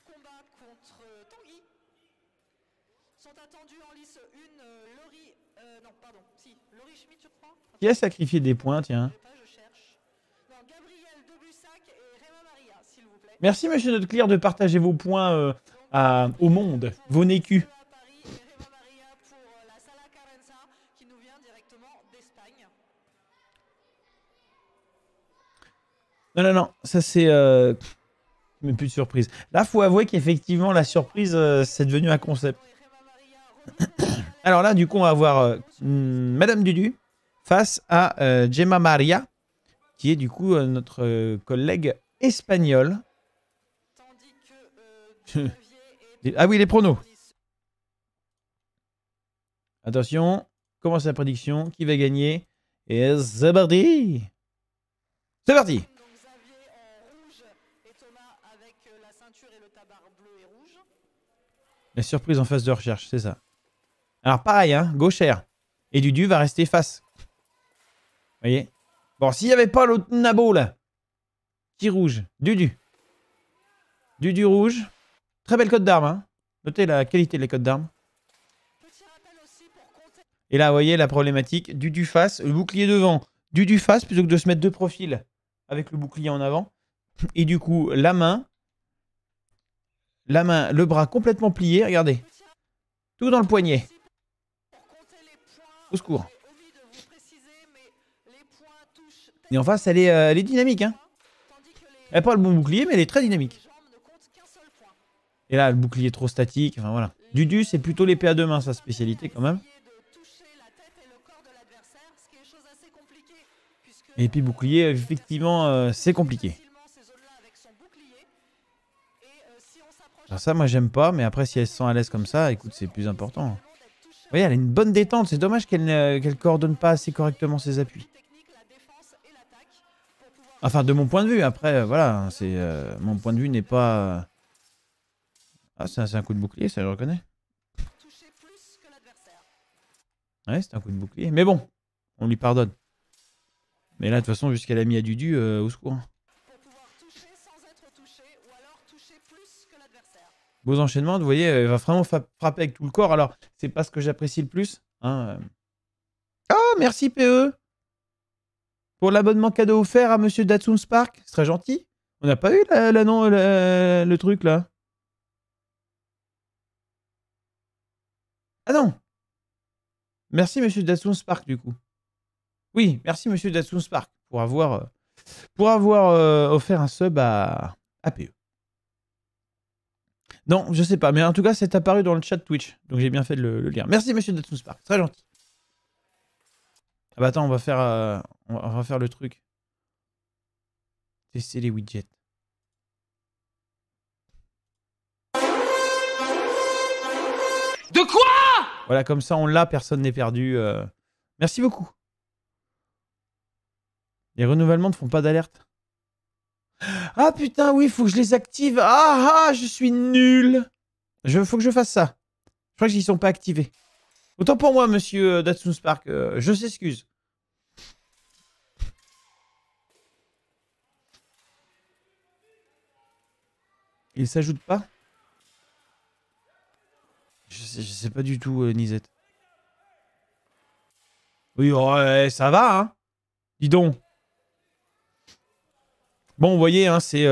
Qui a sacrifié des points, tiens? Merci, monsieur notre clear, de partager vos points au monde, vos nécus. Non, non, non, ça c'est... Mais plus de surprise. Là, faut avouer qu'effectivement, la surprise, c'est devenu un concept. Alors là, du coup, on va avoir Madame Dudu face à Gemma Maria, qui est du coup notre collègue espagnol. Ah oui, les pronos. Attention, commence la prédiction. Qui va gagner? Et c'est parti. C'est parti. La surprise en phase de recherche, c'est ça. Alors pareil, hein, gauchère. Et Dudu va rester face. Vous voyez? Bon, s'il n'y avait pas l'autre nabo là. Qui rouge? Dudu. Dudu rouge. Très belle cote d'armes. Hein. Notez la qualité des cotes d'armes. Et là, vous voyez la problématique. Dudu face, le bouclier devant. Dudu face plutôt que de se mettre de profil avec le bouclier en avant. Et du coup, la main, le bras complètement plié. Regardez. Tout dans le poignet. Au secours. Et en face, elle est dynamique. Hein. Elle n'a pas le bon bouclier, mais elle est très dynamique. Et là, le bouclier trop statique. Enfin voilà. Dudu, c'est plutôt l'épée à deux mains, sa spécialité quand même. Et puis bouclier, effectivement, c'est compliqué. Alors ça, moi, j'aime pas. Mais après, si elle se sent à l'aise comme ça, écoute, c'est plus important. Vous voyez, elle a une bonne détente. C'est dommage qu'elle coordonne pas assez correctement ses appuis. Enfin, de mon point de vue. Après, voilà, c'est mon point de vue n'est pas... Ah, c'est un coup de bouclier, ça je reconnais. Ouais, c'est un coup de bouclier. Mais bon, on lui pardonne. Mais là, de toute façon, jusqu'à l'a mis à Dudu, au secours. Beaux enchaînements, vous voyez, elle va vraiment frapper avec tout le corps. Alors, c'est pas ce que j'apprécie le plus. Hein. Oh, merci PE pour l'abonnement cadeau offert à Monsieur Datsun Spark. C'est très gentil. On n'a pas eu le truc là. Ah non. Merci Monsieur Datsun Spark du coup. Oui, merci Monsieur Datsun Spark pour avoir offert un sub à PE. Non, je sais pas, mais en tout cas, c'est apparu dans le chat Twitch, donc j'ai bien fait de le lire. Merci Monsieur Datsun Spark, très gentil. Ah bah attends, on va faire le truc. Tester les widgets. De quoi? Voilà, comme ça on l'a, personne n'est perdu. Merci beaucoup. Les renouvellements ne font pas d'alerte. Ah putain, oui, faut que je les active. Ah, je suis nul. Faut que je fasse ça. Je crois qu'ils sont pas activés. Autant pour moi, Monsieur Datsun Spark. Je s'excuse. Il s'ajoute pas? Je sais pas du tout, Nisette. Oui, ouais, ça va, hein. Dis donc. Bon, vous voyez, hein, c'est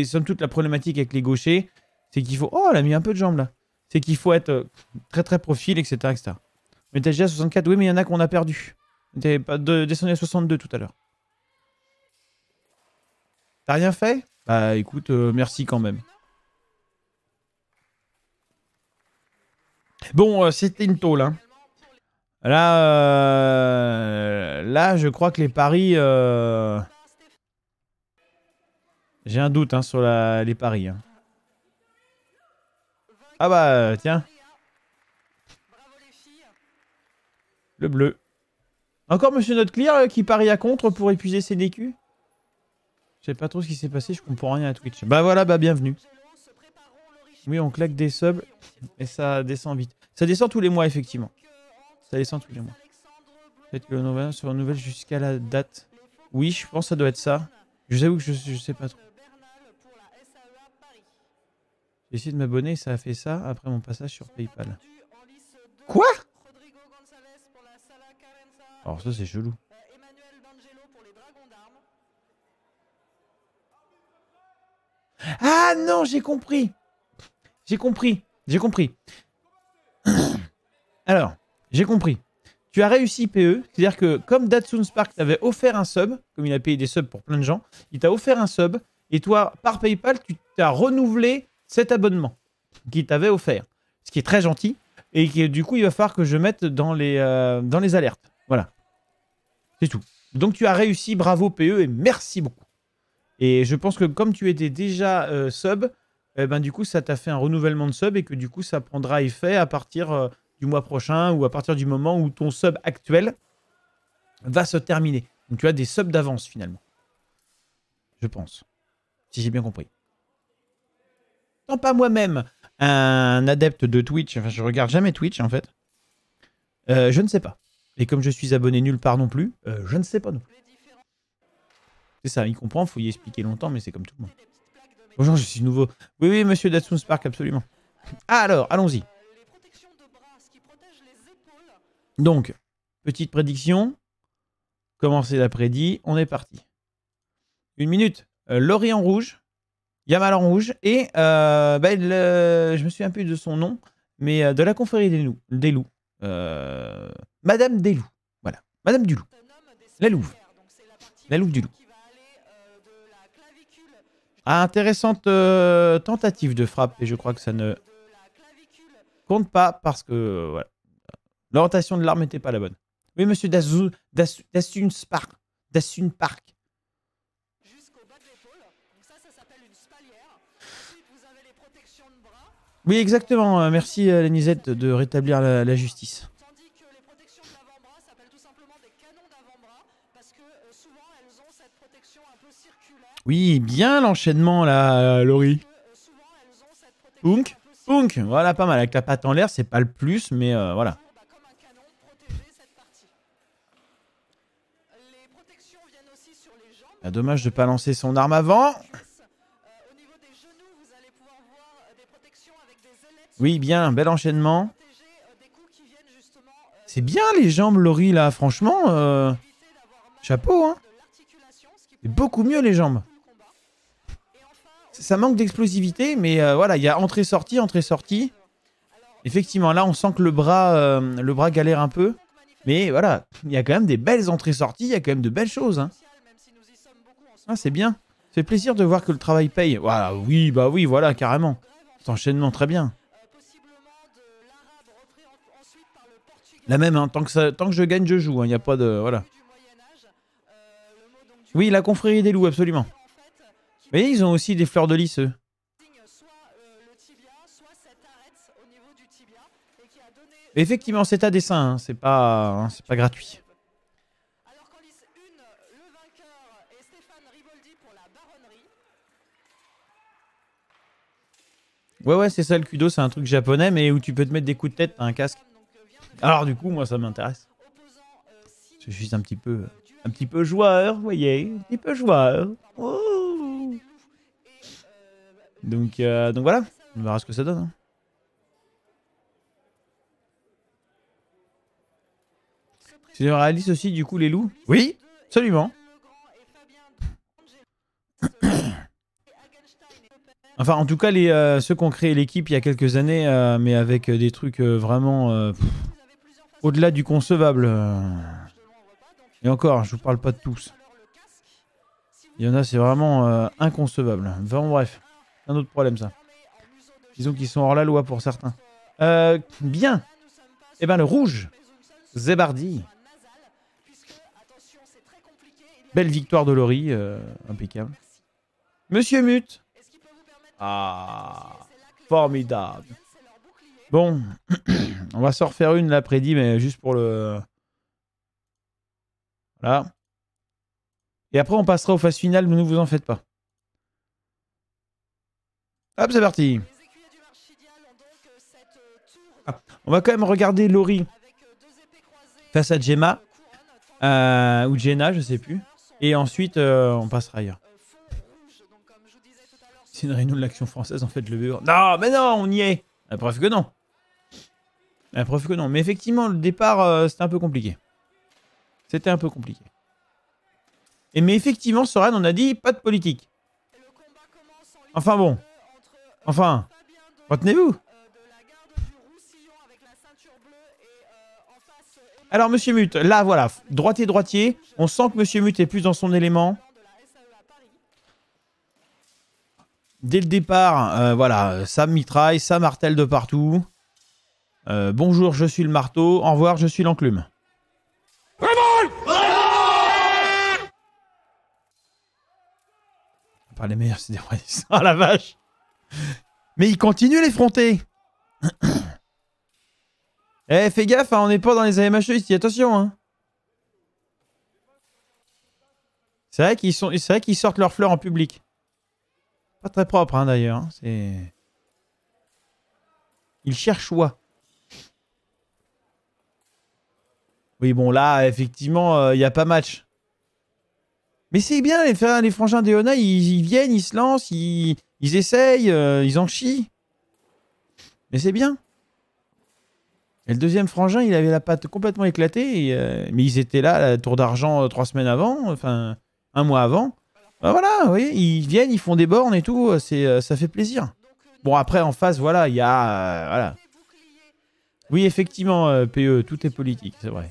somme toute la problématique avec les gauchers. C'est qu'il faut... Oh, elle a mis un peu de jambes, là. C'est qu'il faut être très, très profil, etc., etc. Mais t'as déjà 64. Oui, mais il y en a qu'on a perdu. T'es pas descendu à 62 tout à l'heure. T'as rien fait? Bah, écoute, merci quand même. Bon, c'était une tôle, hein. Là, je crois que les paris... J'ai un doute hein, sur les paris. Hein. Ah bah, tiens. Le bleu. Encore Monsieur Noteclear qui parie à contre pour épuiser ses DQ. Je sais pas trop ce qui s'est passé, je comprends rien à Twitch. Bah voilà, bah bienvenue. Oui, on claque des subs et ça descend vite. Ça descend tous les mois, effectivement. Ça descend tous les mois. Peut-être que le nouvel sur la nouvelle jusqu'à la date. Oui, je pense que ça doit être ça. Je vous avoue que je sais pas trop. J'ai essayé de m'abonner et ça a fait ça après mon passage sur PayPal. Quoi? Alors ça c'est chelou. Ah non, j'ai compris. J'ai compris. Alors, j'ai compris. Tu as réussi PE, c'est-à-dire que comme Datsun Spark t'avait offert un sub, comme il a payé des subs pour plein de gens, il t'a offert un sub et toi, par PayPal, tu t'as renouvelé cet abonnement qu'il t'avait offert. Ce qui est très gentil et qui, du coup, il va falloir que je mette dans les alertes. Voilà. C'est tout. Donc tu as réussi, bravo PE et merci beaucoup. Et je pense que comme tu étais déjà sub, ben, du coup, ça t'a fait un renouvellement de sub et que du coup, ça prendra effet à partir du mois prochain ou à partir du moment où ton sub actuel va se terminer. Donc tu as des subs d'avance finalement. Je pense. Si j'ai bien compris. Tant pas moi-même un adepte de Twitch, enfin je regarde jamais Twitch en fait. Je ne sais pas. Et comme je suis abonné nulle part non plus, je ne sais pas non plus. C'est ça, il comprend, faut y expliquer longtemps, mais c'est comme tout le monde. Bonjour, je suis nouveau. Oui, oui, monsieur Datsun Spark, absolument. Ah, alors, allons-y. Donc, petite prédiction. Commencez la prédit, on est parti. 1 minute. Laurie en rouge, Yamal en rouge, et je me souviens un peu de son nom, mais de la confrérie des loups. Madame des loups. Voilà. Madame du loup. La louve. La louve du loup. Ah, intéressante tentative de frappe, et je crois que ça ne compte pas parce que voilà. L'orientation de l'arme n'était pas la bonne. Oui, monsieur Datsun Spark. Datsun Park. Oui, exactement. Merci, Lénisette, de rétablir la justice. Oui, bien l'enchaînement là, Laurie. Punk, punk, voilà, pas mal. Avec la patte en l'air, c'est pas le plus, mais voilà. Ah, dommage de pas lancer son arme avant. Oui, bien, bel enchaînement. C'est bien les jambes, Laurie, là, franchement. Chapeau, hein. C'est beaucoup mieux les jambes. Ça manque d'explosivité, mais voilà, il y a entrée-sortie, entrée-sortie. Effectivement, là, on sent que le bras galère un peu. Mais voilà, il y a quand même des belles entrées-sorties, il y a quand même de belles choses. Hein. Ah, c'est bien. Ça fait plaisir de voir que le travail paye. Voilà, oui, bah oui, voilà, carrément. Cet enchaînement, très bien. La même, hein, tant que je gagne, je joue. Il n'y a pas de... Voilà. Oui, la confrérie des loups, absolument. Mais ils ont aussi des fleurs de lys, eux. Effectivement, c'est à dessin, hein. C'est pas gratuit. Ouais, c'est ça le kudo, c'est un truc japonais, mais où tu peux te mettre des coups de tête, t'as un casque. Alors du coup, moi, ça m'intéresse. Je suis un petit peu joueur, vous voyez, un petit peu joueur. Oh. Donc voilà, on verra ce que ça donne. Hein. C'est réaliste aussi, du coup, les loups? Oui, absolument. Enfin, en tout cas, ceux qui ont créé l'équipe il y a quelques années, mais avec des trucs vraiment au-delà du concevable. Et encore, je vous parle pas de tous. Il y en a, c'est vraiment inconcevable. Enfin, bref, un autre problème, ça. Disons qu'ils sont hors la loi pour certains. Bien. Eh ben, le rouge. Zebardi. Belle victoire de Laurie, impeccable. Monsieur Mute. Ah, formidable. Bon, on va s'en refaire une l'après-midi, mais juste pour le... Voilà. Et après, on passera aux phases finales, ne vous en faites pas. Hop, c'est parti. Ah, on va quand même regarder Laurie face à Gemma. Ou Jenna, je sais plus. Et ensuite, on passera ailleurs. C'est une réunion de l'action française, en fait, le BO. Non, mais non, on y est. La preuve que non. La preuve que non. Mais effectivement, le départ, c'était un peu compliqué. C'était un peu compliqué. Mais effectivement, Soren, on a dit pas de politique. Enfin bon. Enfin, retenez-vous. Alors, Monsieur Mute, là, voilà, droitier. On sent que Monsieur Mute est plus dans son élément. Dès le départ, voilà, ça mitraille, ça martèle de partout. Bonjour, je suis le marteau. Au revoir, je suis l'enclume. Pas les meilleurs, c'est des vrais. Ah la vache. Mais il continue les frontés. Eh, fais gaffe, hein, on n'est pas dans les AMHE ici, attention. Hein. C'est vrai qu'ils sortent leurs fleurs en public. Pas très propre, hein, d'ailleurs. Hein, c'est... Ils cherchent quoi? Oui, bon, là, effectivement, il n'y a pas match. Mais c'est bien, les frangins d'Eona, ils viennent, ils se lancent, ils essayent, ils en chient. Mais c'est bien. Et le deuxième frangin, il avait la patte complètement éclatée. Mais ils étaient là, à la Tour d'Argent, 3 semaines avant, enfin, 1 mois avant. Ben voilà, vous voyez, ils viennent, ils font des bornes et tout, ça fait plaisir. Bon, après, en face, voilà, il y a... voilà. Oui, effectivement, PE, tout est politique, c'est vrai.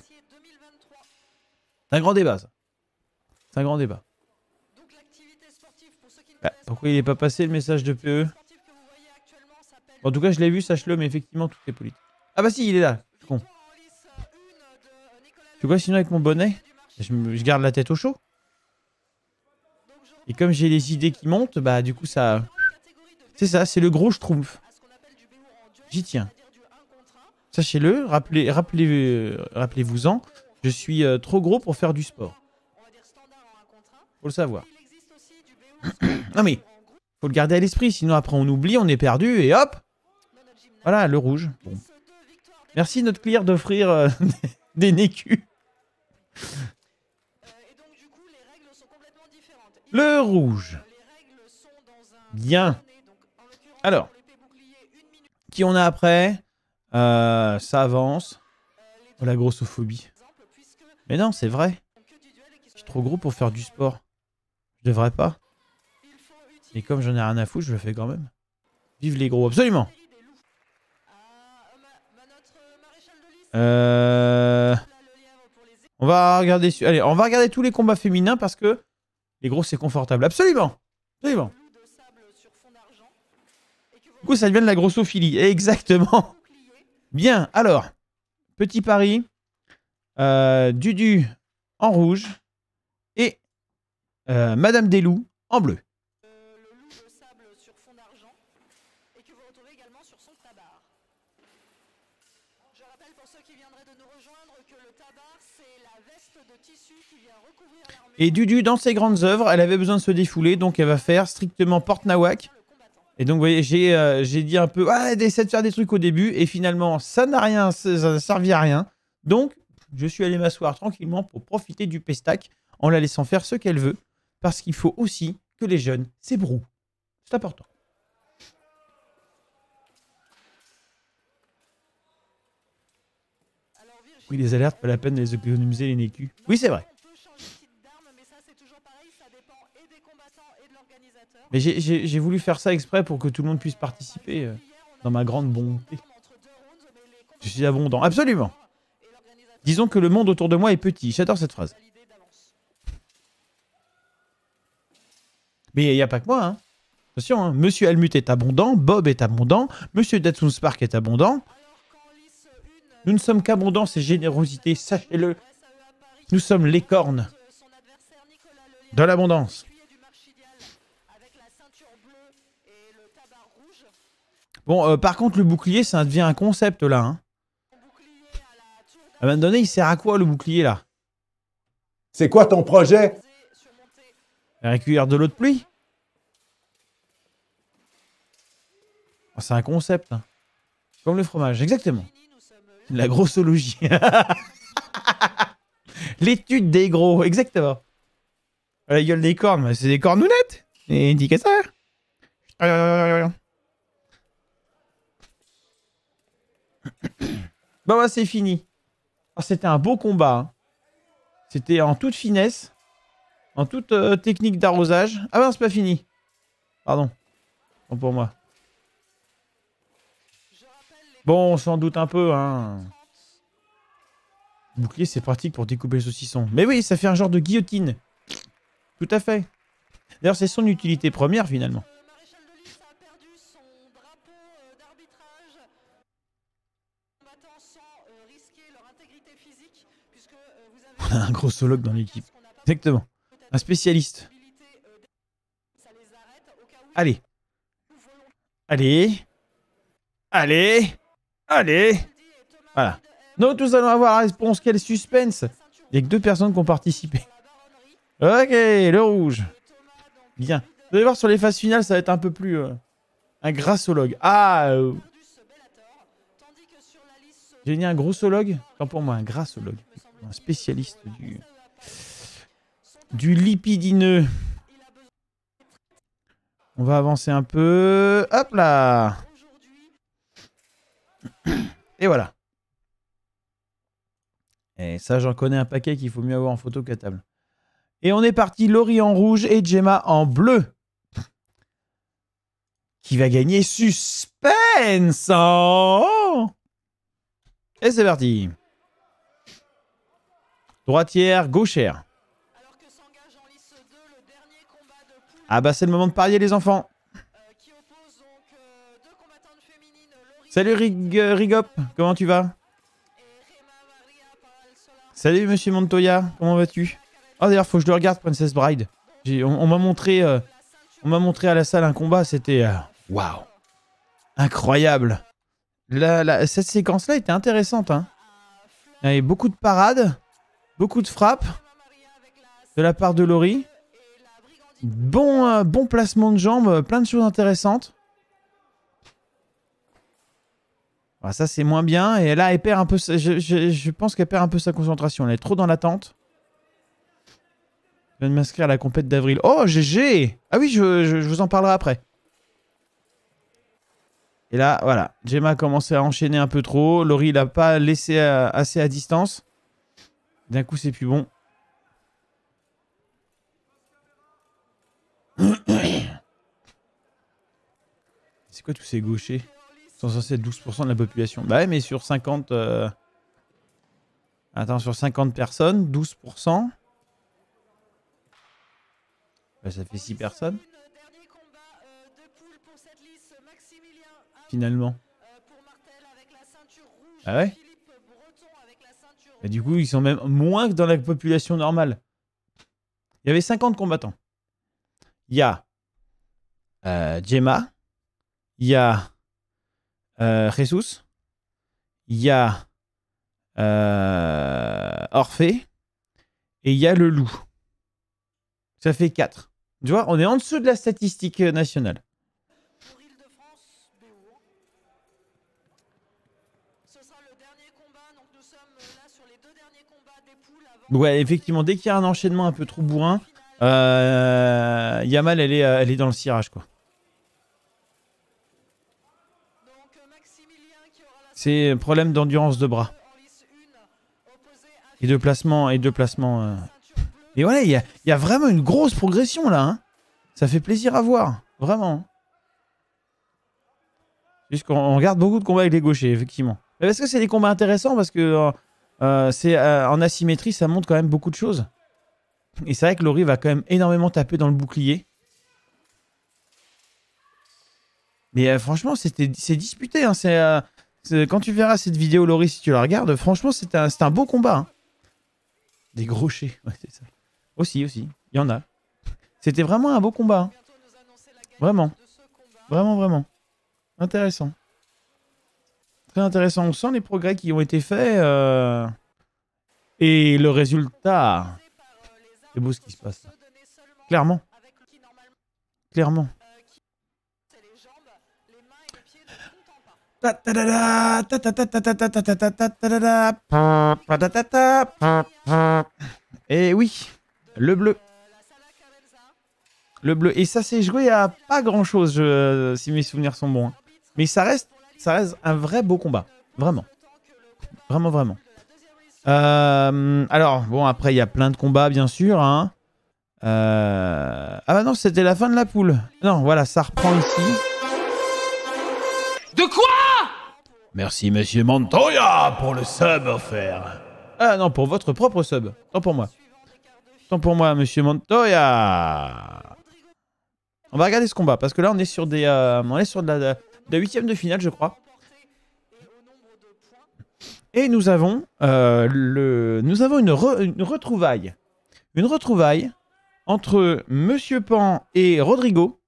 C'est un grand débat, ça. C'est un grand débat. Bah, pourquoi il n'est pas passé le message de PE? En tout cas, je l'ai vu, sache-le, mais effectivement, tout est politique. Ah bah si, il est là, je suis con. Tu vois, sinon avec mon bonnet, je garde la tête au chaud. Et comme j'ai les idées qui montent, bah du coup ça... C'est ça, c'est le gros schtroumpf. J'y tiens. Sachez-le, rappelez-vous-en, je suis trop gros pour faire du sport. Faut le savoir. Non mais, faut le garder à l'esprit, sinon après on oublie, on est perdu et hop. Voilà, le rouge. Bon. Merci notre clear d'offrir des nécus. Le rouge. Bien. Alors, qui on a après? Ça avance. Oh, la grossophobie. Mais non, c'est vrai. Je suis trop gros pour faire du sport. Je devrais pas. Et comme j'en ai rien à foutre, je le fais quand même. Vive les gros, absolument. On va regarder... Allez, on va regarder tous les combats féminins parce que les gros, c'est confortable. Absolument. Absolument. Du coup, ça devient de la grossophilie. Exactement. Bien, alors. Petit pari. Dudu en rouge. Et Madame Desloups en bleu. Et Dudu, dans ses grandes œuvres, elle avait besoin de se défouler, donc elle va faire strictement porte nawak. Et donc, vous voyez, j'ai dit un peu, ah, essaie de faire des trucs au début, et finalement, ça n'a servi à rien. Donc, je suis allé m'asseoir tranquillement pour profiter du pestac, en la laissant faire ce qu'elle veut, parce qu'il faut aussi que les jeunes s'ébrouent. C'est important. Oui, les alertes, pas la peine de les économiser, les nécus. Oui, c'est vrai. Mais j'ai voulu faire ça exprès pour que tout le monde puisse participer dans ma grande bonté. Je suis abondant. Absolument. Disons que le monde autour de moi est petit. J'adore cette phrase. Mais il n'y a pas que moi. Hein. Attention, hein. Monsieur Helmut est abondant. Bob est abondant. Monsieur Datsun Spark est abondant. Nous ne sommes qu'abondance et générosité, sachez-le. Nous sommes les cornes de l'abondance. Bon, par contre, le bouclier, ça devient un concept, là. Hein. À un moment donné, il sert à quoi, le bouclier, là? C'est quoi ton projet? Recueillir de l'eau de pluie? Oh, c'est un concept. Hein. Comme le fromage, exactement. La grossologie. L'étude des gros, exactement. La gueule des cornes, c'est des cornounettes. Et dis que ça. Bon, bah, c'est fini. Oh, c'était un beau combat. Hein. C'était en toute finesse. En toute technique d'arrosage. Ah ben, c'est pas fini. Pardon. Bon, pour moi. Bon, on s'en doute un peu, hein. Le bouclier, c'est pratique pour découper le saucisson. Mais oui, ça fait un genre de guillotine. Tout à fait. D'ailleurs, c'est son utilité première, finalement. On a un grossologue dans l'équipe. Exactement. Un spécialiste. Allez. Allez. Allez. Allez. Voilà. Donc, nous allons avoir la réponse. Quel suspense. Il n'y a que 2 personnes qui ont participé. Ok, le rouge. Bien. Vous allez voir, sur les phases finales, ça va être un peu plus... un grassologue. Ah J'ai dit un grossologue. Tant pour moi, un grassologue. Un spécialiste du lipidineux. On va avancer un peu. Hop là. Et voilà. Et ça, j'en connais un paquet qu'il faut mieux avoir en photo qu'à table. Et on est parti. Laurie en rouge et Gemma en bleu. Qui va gagner? Suspense. Oh, et c'est parti. Droitière, gauchère. Ah bah c'est le moment de parier les enfants. Salut Rigop, comment tu vas? Salut Monsieur Montoya, comment vas-tu? Oh d'ailleurs faut que je le regarde Princess Bride. On m'a montré à la salle un combat, c'était waouh, incroyable. Cette séquence là était intéressante hein. Il y avait beaucoup de parades. Beaucoup de frappes de la part de Laurie. Bon placement de jambes, plein de choses intéressantes. Voilà, ça c'est moins bien. Et là, elle perd un peu. Je pense qu'elle perd un peu sa concentration. Elle est trop dans l'attente. Je viens de m'inscrire à la compète d'avril. Oh, GG! Ah oui, je vous en parlerai après. Et là, voilà. Gemma a commencé à enchaîner un peu trop. Laurie l'a pas laissé assez à distance. D'un coup, c'est plus bon. C'est quoi tous ces gauchers? Ils sont censés être 12% de la population. Bah ouais, mais sur 50... Attends, sur 50 personnes, 12%. Bah, ça fait 6 personnes. Finalement. Ah ouais? Et du coup, ils sont même moins que dans la population normale. Il y avait 50 combattants. Il y a Gemma. Il y a Jesus. Il y a Orphée. Et il y a le loup. Ça fait 4. Tu vois, on est en dessous de la statistique nationale. Ouais, effectivement, dès qu'il y a un enchaînement un peu trop bourrin, Yamal, elle est dans le cirage, quoi. C'est un problème d'endurance de bras. Et de placement. Et voilà, il y a vraiment une grosse progression, là. Hein. Ça fait plaisir à voir. Vraiment. Juste qu'on regarde beaucoup de combats avec les gauchers, effectivement. Mais parce que c'est des combats intéressants, parce que... en asymétrie, ça montre quand même beaucoup de choses. Et c'est vrai que Laurie va quand même énormément taper dans le bouclier. Mais franchement, c'est disputé. Hein, Quand tu verras cette vidéo, Laurie, si tu la regardes, franchement, c'était un beau combat. Hein. Des grochers, ouais, c'est ça. Aussi, il y en a. C'était vraiment un beau combat. Hein. Vraiment. Vraiment. Intéressant. Très intéressant. On sent les progrès qui ont été faits. Et le résultat... C'est beau ce qui se passe. Là. Clairement. Et oui, le bleu. Le bleu. Et ça s'est joué à pas grand chose, si mes souvenirs sont bons. Hein. Mais ça reste un vrai beau combat. Vraiment. Vraiment. Alors, bon, après, il y a plein de combats, bien sûr. Hein. Ah bah non, c'était la fin de la poule. Non, voilà, ça reprend ici. De quoi? Merci, monsieur Montoya, pour le sub offert. Ah non, pour votre propre sub. Tant pour moi. Tant pour moi, monsieur Montoya. On va regarder ce combat, parce que là, on est sur des... on est sur de la 8e de finale, je crois. Et nous avons, une retrouvaille. Une retrouvaille entre Monsieur Pan et Rodrigo,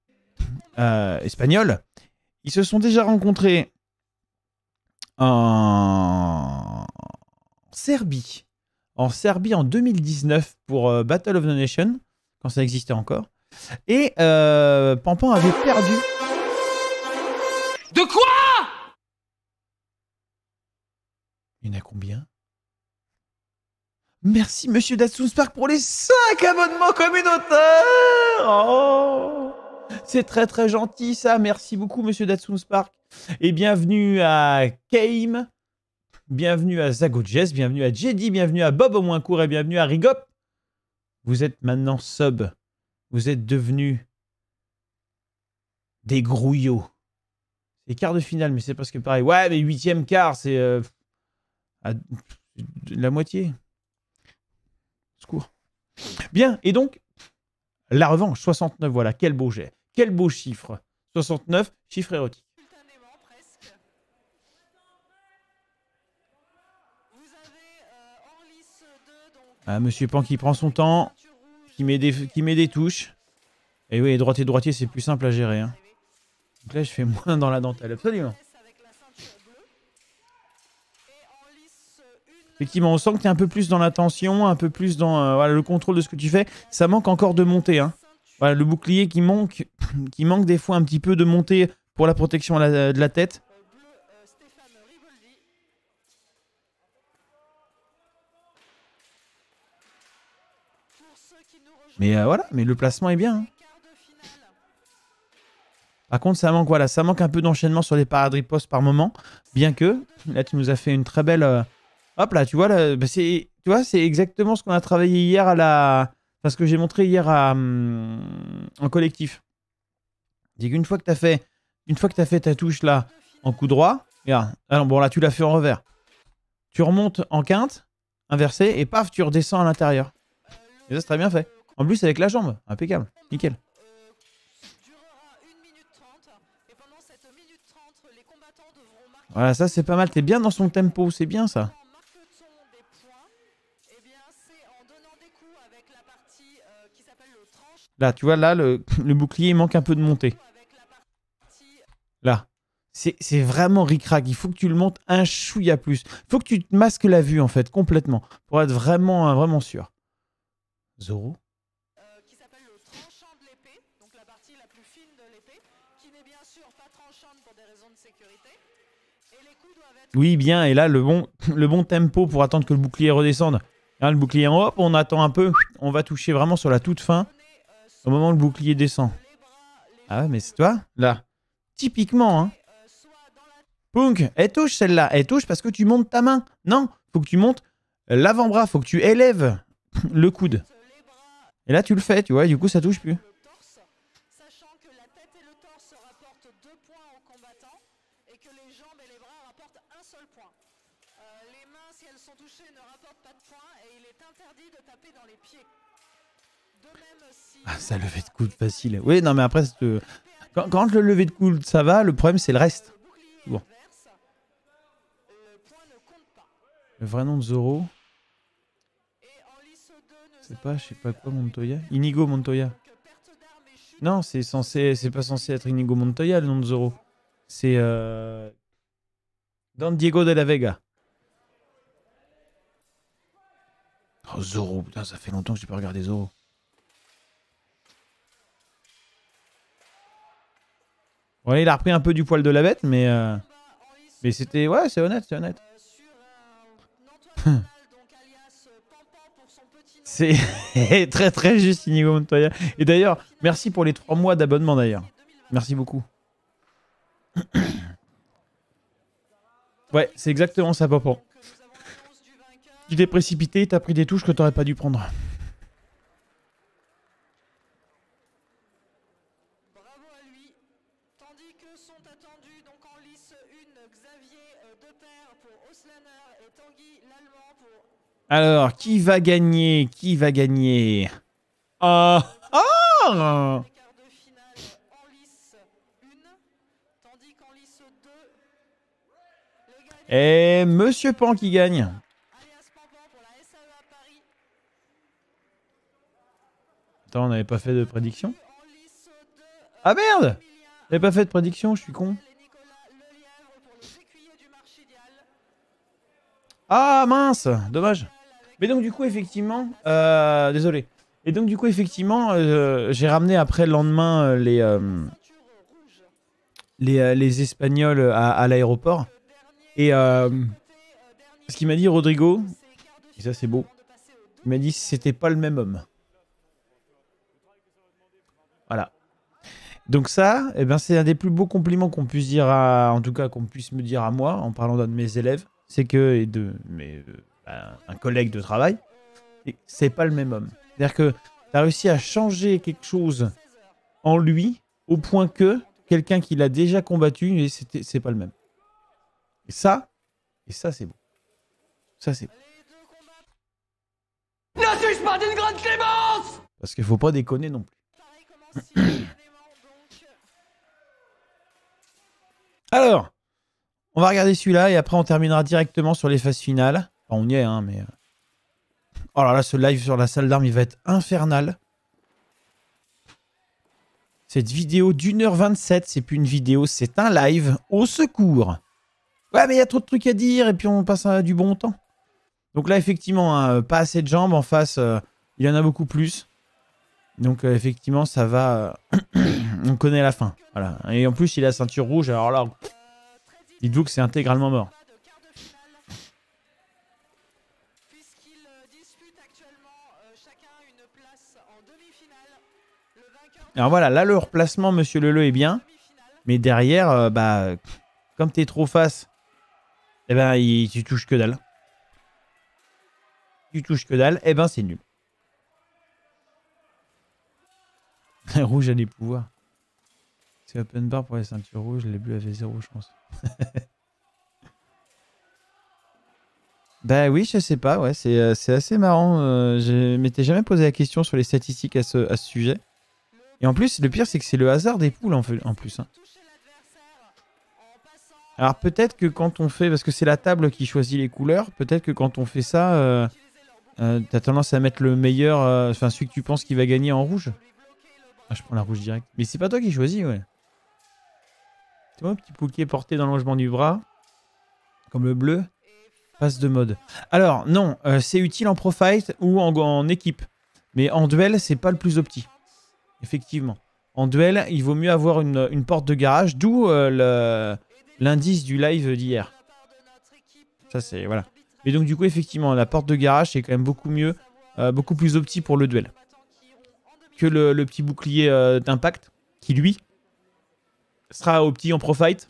espagnol. Ils se sont déjà rencontrés en Serbie. En Serbie en 2019 pour Battle of the Nation, quand ça existait encore. Et Pampan avait perdu. De quoi? Il y en a combien? Merci Monsieur Datsun Spark pour les 5 abonnements communautaires. Oh, c'est très gentil ça. Merci beaucoup Monsieur Datsun Spark. Et bienvenue à Kaim. Bienvenue à Zagojes. Bienvenue à Jedi. Bienvenue à Bob au moins court. Et bienvenue à Rigop. Vous êtes maintenant sub. Vous êtes devenus des grouillots. C'est quart de finale, mais c'est parce que pareil. Ouais, mais 8e quart, c'est la moitié. Secours. Bien, et donc, la revanche, 69, voilà, quel beau jet. Quel beau chiffre. 69, chiffre érotique. Ah, Monsieur Pan qui prend son temps, qui met des touches. Et oui, droitier, c'est plus simple à gérer. Hein. Donc là, je fais moins dans la dentelle, absolument. Effectivement, on sent que tu es un peu plus dans la tension, un peu plus dans voilà, le contrôle de ce que tu fais. Ça manque encore de montée. Hein. Voilà, le bouclier qui manque des fois un petit peu de montée pour la protection de la tête. Mais voilà, mais le placement est bien. Hein. Par contre, ça manque un peu d'enchaînement sur les paradripostes par moment. Bien que, là, tu nous as fait une très belle... Hop là, tu vois, là, bah c'est exactement ce qu'on a travaillé hier à la... Enfin, ce que j'ai montré hier en collectif. C'est qu'une fois que tu as fait ta touche là en coup droit, regarde, alors bon là tu l'as fait en revers. Tu remontes en quinte, inversé, et paf, tu redescends à l'intérieur. Et ça c'est très bien fait. En plus avec la jambe, impeccable, nickel. Voilà, ça c'est pas mal, t'es bien dans son tempo, c'est bien ça. Là, tu vois, là, le bouclier manque un peu de montée. Là. C'est vraiment ric-rac. Il faut que tu le montes un chouïa plus. Il faut que tu te masques la vue, en fait, complètement. Pour être vraiment sûr. Zoro. Qui s'appelle le tranchant de l'épée. Donc la partie la plus fine de l'épée. Qui n'est bien sûr pas tranchante pour des raisons de sécurité. Et les coups doivent être... Oui, bien. Et là, le bon tempo pour attendre que le bouclier redescende. Là, le bouclier en hop, on attend un peu. On va toucher vraiment sur la toute fin. Au moment où le bouclier descend. Ah ouais, mais c'est toi, là. Typiquement, hein. Punk, elle touche celle-là. Elle touche parce que tu montes ta main. Non, faut que tu montes l'avant-bras. Faut que tu élèves le coude. Et là, tu le fais, tu vois. Du coup, ça touche plus. Sachant que la tête et le torse rapportent 2 points au combattant et que les jambes et les bras rapportent un seul point. Les mains, si elles sont touchées, ne rapportent pas de points et il est interdit de taper dans les pieds. Ah, ça levé de coude facile. Oui, non, mais après, quand le lever de coude, ça va, le problème, c'est le reste. Bon. Le vrai nom de Zoro. C'est pas, je sais pas quoi, Montoya. Inigo Montoya. Non, c'est pas censé être Inigo Montoya le nom de Zoro. C'est Don Diego de la Vega. Oh Zoro, putain, ça fait longtemps que j'ai pas regardé Zoro. Ouais, il a repris un peu du poil de la bête, mais c'était... Ouais, c'est honnête, c'est honnête. C'est très très juste, Inigo Montoya. Et d'ailleurs, merci pour les 3 mois d'abonnement d'ailleurs. Merci beaucoup. Ouais, c'est exactement ça, papa. Tu t'es précipité, t'as pris des touches que t'aurais pas dû prendre. Bravo à lui. Tandis que sont attendus donc en lice 1 Xavier Depère pour Oslaner et Tanguy l'Allemand pour... Alors, qui va gagner? Qui va gagner? Ah! Ah! Quart de finale en lice 1, tandis qu'en lice 2, les gagnants... Et Monsieur Pan qui gagne. Alias Pampan pour la SAE à Paris. Attends, on n'avait pas fait de prédiction? En lice 2, Ah merde! J'avais pas fait de prédiction, je suis con. et Nicolas Lelièvre pour les écuyers du Marchidial. Ah mince! Dommage. Mais donc du coup, effectivement... désolé. Et donc du coup, effectivement, j'ai ramené après le lendemain les Espagnols à l'aéroport. Et ce qu'il m'a dit Rodrigo, et ça c'est beau, il m'a dit c'était pas le même homme. Voilà. Donc ça, eh ben, c'est un des plus beaux compliments qu'on puisse dire à, en tout cas qu'on puisse me dire à moi en parlant d'un de mes élèves, c'est que et de un collègue de travail, c'est pas le même homme. C'est-à-dire que tu as réussi à changer quelque chose en lui au point que quelqu'un qui l'a déjà combattu, et c'est pas le même. Et ça c'est beau. Ça c'est beau. Ne suis-je pas d'une grande clémence? Parce qu'il faut pas déconner non plus. Alors, on va regarder celui-là et après on terminera directement sur les phases finales. Enfin, on y est, hein, mais... Oh là là, ce live sur la salle d'armes, il va être infernal. Cette vidéo d'1h27, c'est plus une vidéo, c'est un live. Au secours! Ouais, mais il y a trop de trucs à dire et puis on passe à du bon temps. Donc là, effectivement, hein, pas assez de jambes. En face, il y en a beaucoup plus. Donc effectivement, ça va... on connaît la fin. Voilà. Et en plus, il a la ceinture rouge. Alors là, dites-vous que c'est intégralement mort. Alors voilà, là, le replacement, Monsieur Leleu, est bien. Mais derrière, comme t'es trop face, eh ben, tu touches que dalle. Tu touches que dalle, eh ben, c'est nul. Rouge a des pouvoirs. C'est open bar pour les ceintures rouges, les bleus avaient 0, je pense. Bah oui, je sais pas, ouais, c'est assez marrant. Je m'étais jamais posé la question sur les statistiques à ce sujet. Et en plus, le pire, c'est que c'est le hasard des poules en plus. Hein. Alors peut-être que quand on fait, parce que c'est la table qui choisit les couleurs, peut-être que quand on fait ça, t'as tendance à mettre le meilleur, enfin celui que tu penses qui va gagner en rouge. Ah, je prends la rouge direct. Mais c'est pas toi qui choisis, ouais. Tu vois, un petit poule qui est porté dans l'allongement du bras, comme le bleu. Passe de mode. Alors, non, c'est utile en pro fight ou en équipe. Mais en duel, c'est pas le plus opti. Effectivement. En duel, il vaut mieux avoir une porte de garage, d'où l'indice du live d'hier. Ça, c'est... Voilà. Mais donc, du coup, effectivement, la porte de garage, c'est quand même beaucoup mieux, beaucoup plus opti pour le duel. Que le petit bouclier d'impact, qui, lui, sera opti en pro fight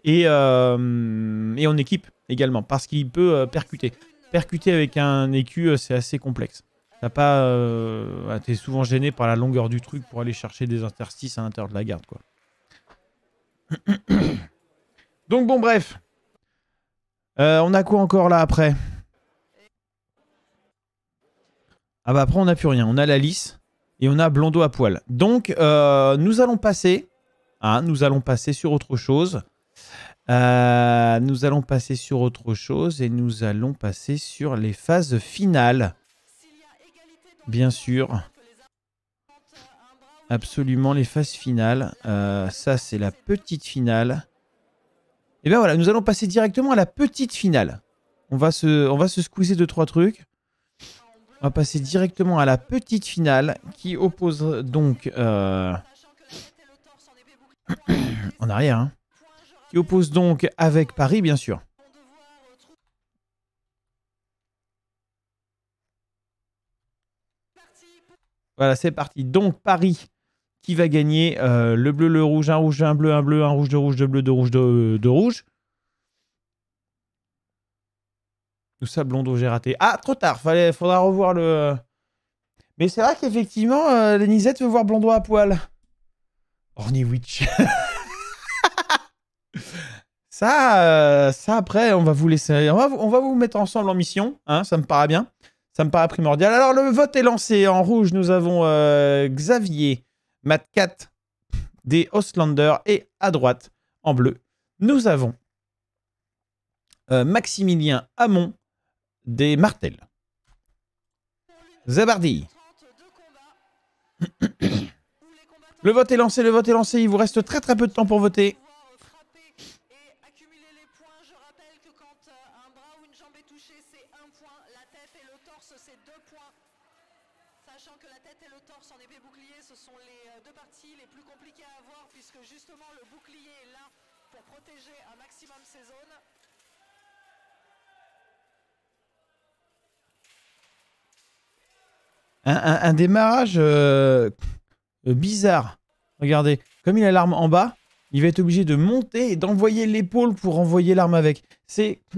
et en équipe également, parce qu'il peut percuter. Percuter avec un écu, c'est assez complexe. T'as pas, t'es souvent gêné par la longueur du truc pour aller chercher des interstices à l'intérieur de la garde, quoi. Donc bon, bref. On a quoi encore là après? Ah bah après on n'a plus rien. On a la lisse et on a Blondeau à poil. Donc nous allons passer sur autre chose. Nous allons passer sur autre chose et nous allons passer sur les phases finales. Bien sûr. Absolument, les phases finales. Ça, c'est la petite finale. Et bien voilà, nous allons passer directement à la petite finale. On va se squeezer 2-3 trucs. On va passer directement à la petite finale qui oppose donc... en arrière, hein. Qui oppose donc avec Paris, bien sûr. Voilà, c'est parti. Donc, Paris qui va gagner le bleu, le rouge, un bleu, un rouge, deux bleus, deux rouges, deux rouges. Tout ça, Blondo, j'ai raté. Ah, trop tard. Faudra revoir le... Mais c'est vrai qu'effectivement, Lénisette veut voir Blondo à poil. Orniwitch. Ça après, on va vous laisser... On va vous mettre ensemble en mission. Hein, ça me paraît bien. Ça me paraît primordial. Alors, le vote est lancé. En rouge, nous avons Xavier, Matcat, des Ostlanders. Et à droite, en bleu, nous avons Maximilien Hamon, des Martels. Zabardi. Le vote est lancé, Il vous reste très très peu de temps pour voter. Sachant que la tête et le torse en épée bouclier, ce sont les deux parties les plus compliquées à avoir, puisque justement le bouclier est là pour protéger un maximum ces zones. Un démarrage bizarre. Regardez, comme il a l'arme en bas, il va être obligé de monter et d'envoyer l'épaule pour envoyer l'arme avec.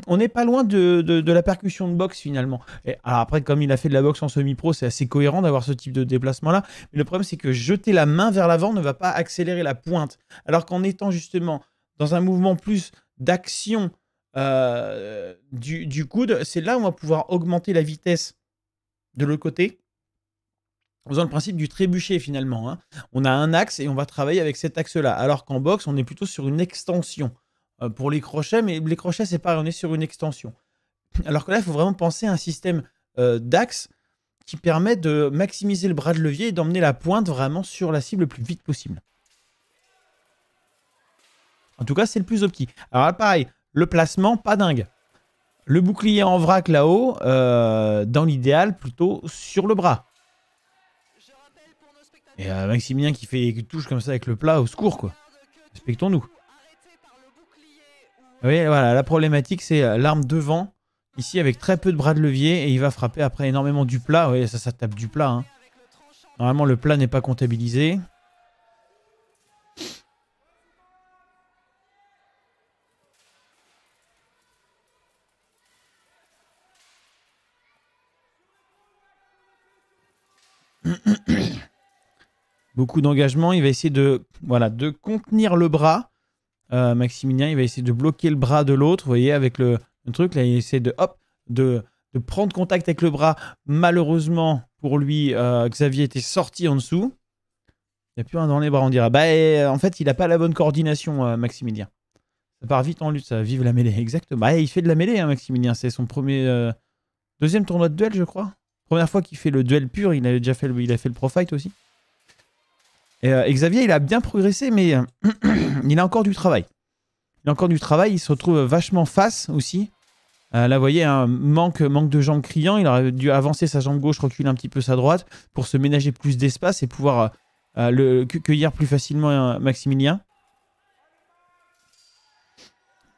On n'est pas loin de la percussion de boxe finalement. Et alors après, comme il a fait de la boxe en semi-pro, c'est assez cohérent d'avoir ce type de déplacement-là. Mais le problème, c'est que jeter la main vers l'avant ne va pas accélérer la pointe. Alors qu'en étant justement dans un mouvement plus d'action du coude, c'est là où on va pouvoir augmenter la vitesse de l'autre côté. En faisant le principe du trébuchet finalement. Hein. On a un axe et on va travailler avec cet axe-là. Alors qu'en boxe, on est plutôt sur une extension. Pour les crochets, mais les crochets, c'est pareil, on est sur une extension. Alors que là, il faut vraiment penser à un système d'axe qui permet de maximiser le bras de levier et d'emmener la pointe vraiment sur la cible le plus vite possible. En tout cas, c'est le plus opti. Alors là, pareil, le placement, pas dingue. Le bouclier en vrac là-haut, dans l'idéal, plutôt sur le bras. Et Maximilien qui touche comme ça avec le plat, au secours, quoi. Respectons-nous. Oui, voilà, la problématique, c'est l'arme devant, ici, avec très peu de bras de levier, et il va frapper après énormément du plat. Oui, ça tape du plat. Hein. Normalement, le plat n'est pas comptabilisé. Beaucoup d'engagement. Il va essayer de contenir le bras. Maximilien, il va essayer de bloquer le bras de l'autre. Vous voyez, avec le truc, là, il essaie de prendre contact avec le bras. Malheureusement, pour lui, Xavier était sorti en dessous. Il n'y a plus un dans les bras, on dira. En fait, il n'a pas la bonne coordination, Maximilien. Ça part vite en lutte, ça. Vive la mêlée. Exactement. Il fait de la mêlée, hein, Maximilien. C'est son deuxième tournoi de duel, je crois. Première fois qu'il fait le duel pur. Il a fait le pro fight aussi. Et Xavier, il a bien progressé, mais il a encore du travail. Il se retrouve vachement face aussi. Là, vous voyez, un manque de jambes criant. Il aurait dû avancer sa jambe gauche, reculer un petit peu sa droite pour se ménager plus d'espace et pouvoir cueillir plus facilement Maximilien.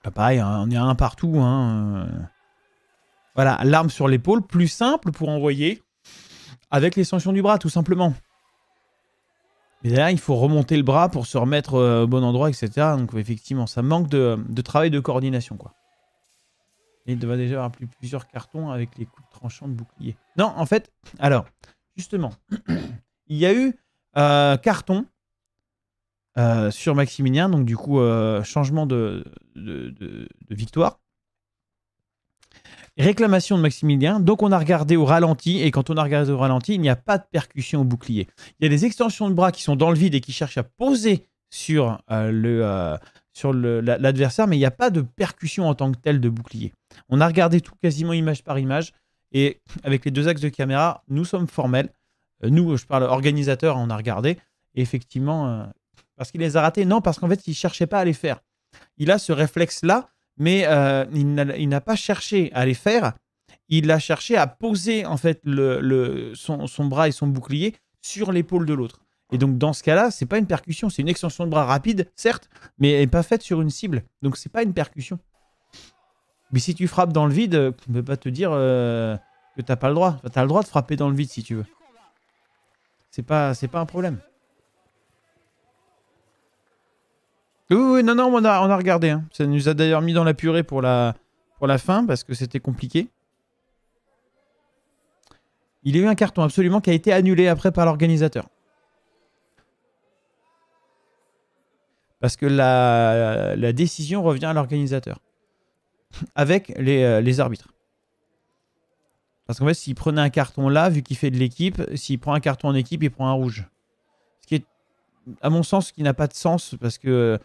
Là, pareil, hein, on est à un partout. Hein. Voilà, l'arme sur l'épaule, plus simple pour envoyer avec l'extension du bras, tout simplement. Mais derrière, il faut remonter le bras pour se remettre au bon endroit, etc. Donc, effectivement, ça manque de travail de coordination, quoi. Et il devrait déjà avoir plusieurs cartons avec les coups de tranchant de bouclier. Non, en fait, alors, justement, il y a eu carton sur Maximilien. Donc, du coup, changement de victoire. Réclamation de Maximilien, donc on a regardé au ralenti, et quand on a regardé au ralenti, il n'y a pas de percussion au bouclier. Il y a des extensions de bras qui sont dans le vide et qui cherchent à poser sur sur l'adversaire, mais il n'y a pas de percussion en tant que telle de bouclier. On a regardé tout quasiment image par image, et avec les 2 axes de caméra, nous sommes formels. Nous, je parle organisateur, on a regardé, et effectivement, parce qu'il les a ratés, non, parce qu'en fait, il ne cherchait pas à les faire. Il a ce réflexe-là, mais il n'a pas cherché à les faire, il a cherché à poser en fait son bras et son bouclier sur l'épaule de l'autre. Et donc, dans ce cas-là, c'est pas une percussion, c'est une extension de bras rapide, certes, mais elle n'est pas faite sur une cible. Donc, c'est pas une percussion. Mais si tu frappes dans le vide, on ne peut pas te dire que tu n'as pas le droit. Enfin, tu as le droit de frapper dans le vide si tu veux. C'est pas un problème. Oui, non, on a regardé. Hein. Ça nous a d'ailleurs mis dans la purée pour la fin, parce que c'était compliqué. Il y a eu un carton absolument qui a été annulé après par l'organisateur. Parce que la décision revient à l'organisateur. Avec les arbitres. Parce qu'en fait, s'il prenait un carton là, vu qu'il fait de l'équipe, s'il prend un carton en équipe, il prend un rouge. Ce qui est, à mon sens, ce qui n'a pas de sens, parce que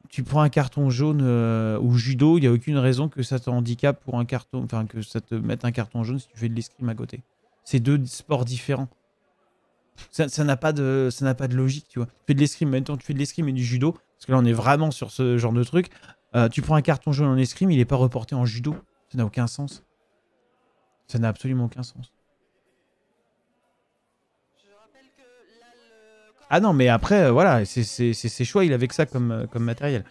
tu prends un carton jaune au judo, il n'y a aucune raison que ça te handicape pour un carton, enfin que ça te mette un carton jaune si tu fais de l'escrime à côté. C'est 2 sports différents. Ça n'a pas de logique, tu vois. Tu fais de l'escrime, maintenant tu fais de l'escrime et du judo, parce que là on est vraiment sur ce genre de truc. Tu prends un carton jaune en escrime, il n'est pas reporté en judo. Ça n'a aucun sens. Ça n'a absolument aucun sens. Ah non, mais après, voilà, c'est ses choix, il avait que ça comme matériel.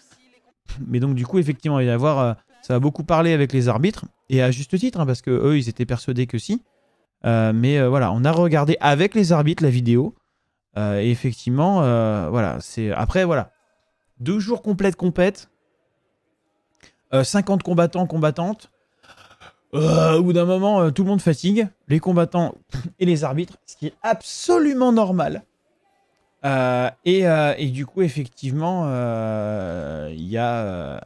Mais donc du coup, effectivement, il va y avoir, ça va beaucoup parler avec les arbitres, et à juste titre, hein, parce que eux, ils étaient persuadés que si. Mais voilà, on a regardé avec les arbitres la vidéo, et effectivement, voilà, c'est après, voilà, 2 jours complets de compète, 50 combattants, combattantes. Au bout d'un moment, tout le monde fatigue, les combattants et les arbitres, ce qui est absolument normal. Et du coup, effectivement, il y a